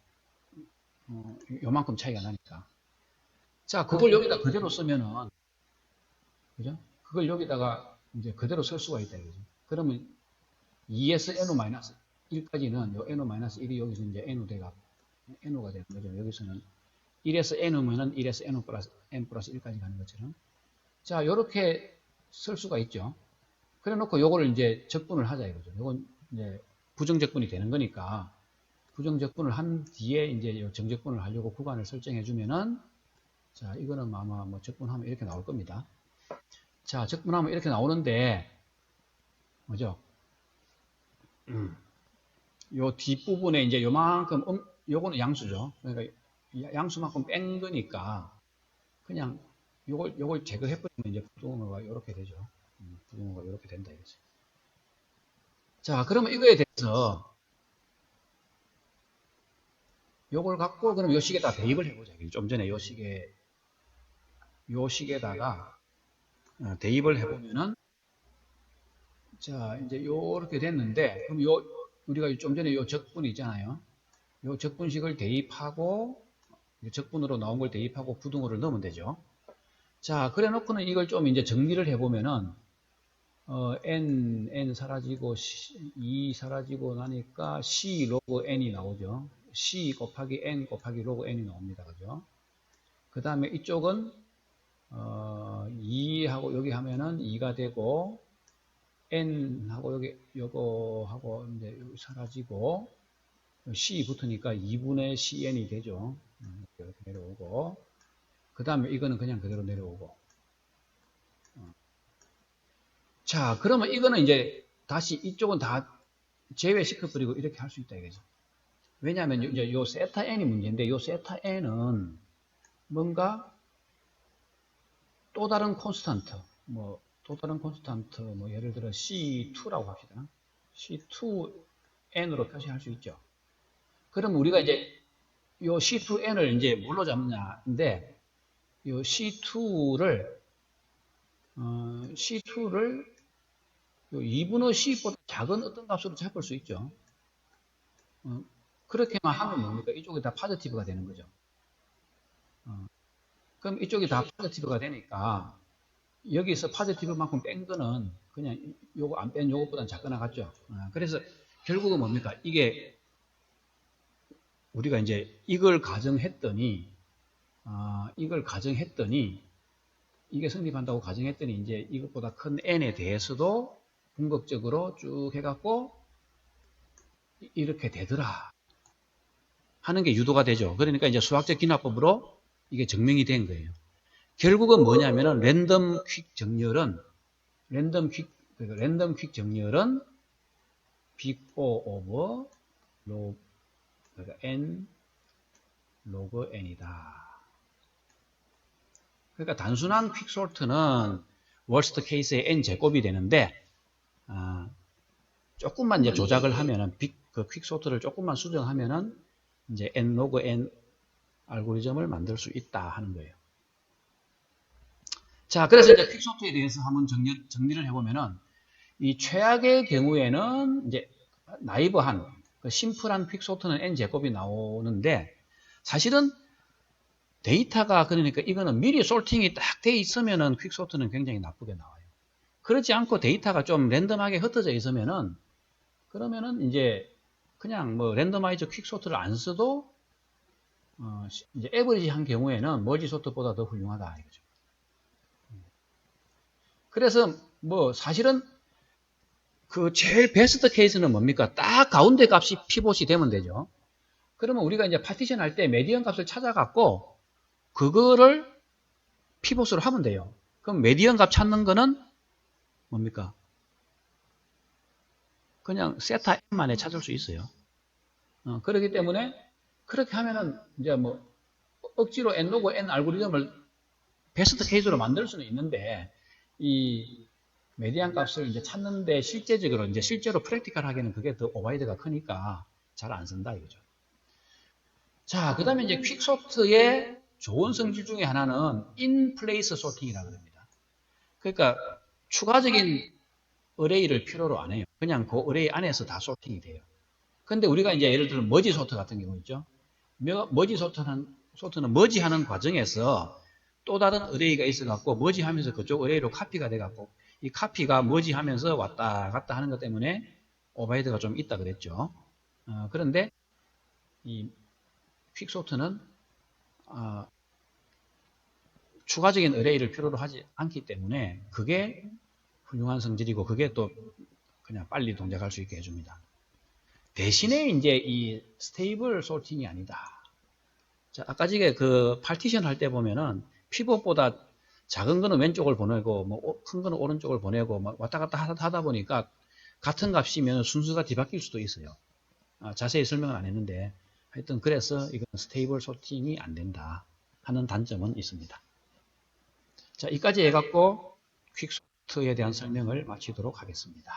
요만큼 차이가 나니까. 자, 그걸 여기다 그대로 쓰면은 그죠? 그걸 여기다가 이제 그대로 쓸 수가 있다 이거죠. 그러면 2에서 n-1까지는 요 n-1이 여기서 이제 n가 되는 거죠. 여기서는 1에서 n이면은 1에서 n 플러스 1까지 가는 것처럼. 자, 요렇게 쓸 수가 있죠. 그래 놓고 요거를 이제 적분을 하자 이거죠. 요건 이제 부정적분이 되는 거니까 부정적분을 한 뒤에 이제 요 정적분을 하려고 구간을 설정해 주면은 자, 이거는 아마 뭐 적분하면 이렇게 나올 겁니다. 자, 적분하면 이렇게 나오는데 뭐죠? 요 뒷부분에 이제 요만큼 요거는 양수죠. 그러니까 양수만큼 뺀 거니까 그냥 요걸 제거해 버리면 이제 부등호가 이렇게 되죠. 부등호가 이렇게 된다 이거죠. 자, 그러면 이거에 대해서 요걸 갖고 그럼 요 식에다 대입을 해보자. 좀 전에 요 식에다가 대입을 해보면은 자, 이제 요렇게 됐는데 그럼 우리가 좀 전에 요 적분 있잖아요. 요 적분식을 대입하고 적분으로 나온 걸 대입하고 부등호를 넣으면 되죠. 자, 그래 놓고는 이걸 좀 이제 정리를 해보면은 n 사라지고 2 사라지고 나니까 c 로그 n이 나오죠. c 곱하기 n 곱하기 로그 n이 나옵니다. 그죠? 그 다음에 이쪽은 2하고 여기 하면은 2가 되고 n하고 여기 요거하고 이제 여기 사라지고 c 붙으니까 2분의 cn이 되죠. 이렇게 내려오고 그 다음에 이거는 그냥 그대로 내려오고 자, 그러면 이거는 이제 다시 이쪽은 다 제외시켜버리고 이렇게 할 수 있다 이거죠. 왜냐하면 이제 요 세타 n이 문제인데 요 세타 n은 뭔가 또 다른 콘스탄트 뭐 예를 들어 C2라고 합시다. C2n으로 표시할 수 있죠. 그럼 우리가 이제 요 C2n을 이제 뭘로 잡느냐인데 요 C2를 요 2분의 C보다 작은 어떤 값으로 잡을 수 있죠. 그렇게만 하면 뭡니까? 이쪽이 다 파지티브가 되는 거죠. 그럼 이쪽이 다 파지티브가 되니까 여기서 파지티브만큼 뺀 거는 그냥 요거 안 뺀 요것보다는 작거나 같죠. 그래서 결국은 뭡니까? 이게 우리가 이제 이걸 가정했더니 이게 성립한다고 가정했더니 이제 이것보다 큰 n에 대해서도 궁극적으로 쭉 해갖고 이렇게 되더라 하는 게 유도가 되죠. 그러니까 이제 수학적 기납법으로 이게 증명이 된 거예요. 결국은 뭐냐면은 랜덤 퀵 정렬은 big O over 그러니까 n 로그 n이다. 그러니까 단순한 퀵솔트는 worst case의 n 제곱이 되는데 조금만 이제 조작을 하면은 그 퀵솔트를 조금만 수정하면은 이제 n 로그 n 알고리즘을 만들 수 있다 하는 거예요. 자, 그래서 이제 퀵솔트에 대해서 한번 정리를 해보면은 이 최악의 경우에는 이제 나이브한 심플한 퀵솔트는 n 제곱이 나오는데 사실은 데이터가 그러니까 이거는 미리 솔팅이 딱 돼 있으면은 퀵솔트는 굉장히 나쁘게 나와요. 그렇지 않고 데이터가 좀 랜덤하게 흩어져 있으면은 그러면은 이제 그냥 뭐 랜덤아이저 퀵솔트를 안 써도 이제 에버리지 한 경우에는 멀지 소트보다 더 훌륭하다 이거죠. 그래서 뭐 사실은 그 제일 베스트 케이스는 뭡니까? 딱 가운데 값이 피봇이 되면 되죠. 그러면 우리가 이제 파티션 할 때 메디언 값을 찾아갖고 그거를 피봇으로 하면 돼요. 그럼 메디언 값 찾는 거는 뭡니까? 그냥 세타 n만에 찾을 수 있어요. 그렇기 때문에 그렇게 하면은 이제 뭐 억지로 n 로그 n 알고리즘을 베스트 케이스로 만들 수는 있는데 이 메디안 값을 이제 찾는데 실제적으로 이제 실제로 프랙티컬 하기에는 그게 더 오버헤드가 크니까 잘 안 쓴다 이거죠. 자, 그 다음에 이제 퀵소트의 좋은 성질 중에 하나는 인플레이스 소팅이라고 합니다. 그러니까 추가적인 어레이를 필요로 안 해요. 그냥 그 어레이 안에서 다 소팅이 돼요. 근데 우리가 이제 예를 들어 머지 소트 같은 경우 있죠. 머지 소트는 머지하는 과정에서 또 다른 어레이가 있어갖고 머지하면서 그쪽 어레이로 카피가 돼갖고 이 카피가 머지하면서 왔다 갔다 하는 것 때문에 오버헤드가 좀 있다 그랬죠. 그런데 이 퀵소트는 추가적인 어레이를 필요로 하지 않기 때문에 그게 훌륭한 성질이고 그게 또 그냥 빨리 동작할 수 있게 해줍니다. 대신에 이제 이 스테이블 소팅이 아니다. 자, 아까 전에 그 파티션 할 때 보면은 피벗보다 작은 거는 왼쪽을 보내고 뭐 큰 거는 오른쪽을 보내고 막 왔다 갔다 하다 보니까 같은 값이면 순서가 뒤바뀔 수도 있어요. 자세히 설명은 안 했는데 하여튼 그래서 이건 스테이블 소팅이 안 된다 하는 단점은 있습니다. 자, 여기까지 해갖고 퀵소트에 대한 설명을 마치도록 하겠습니다.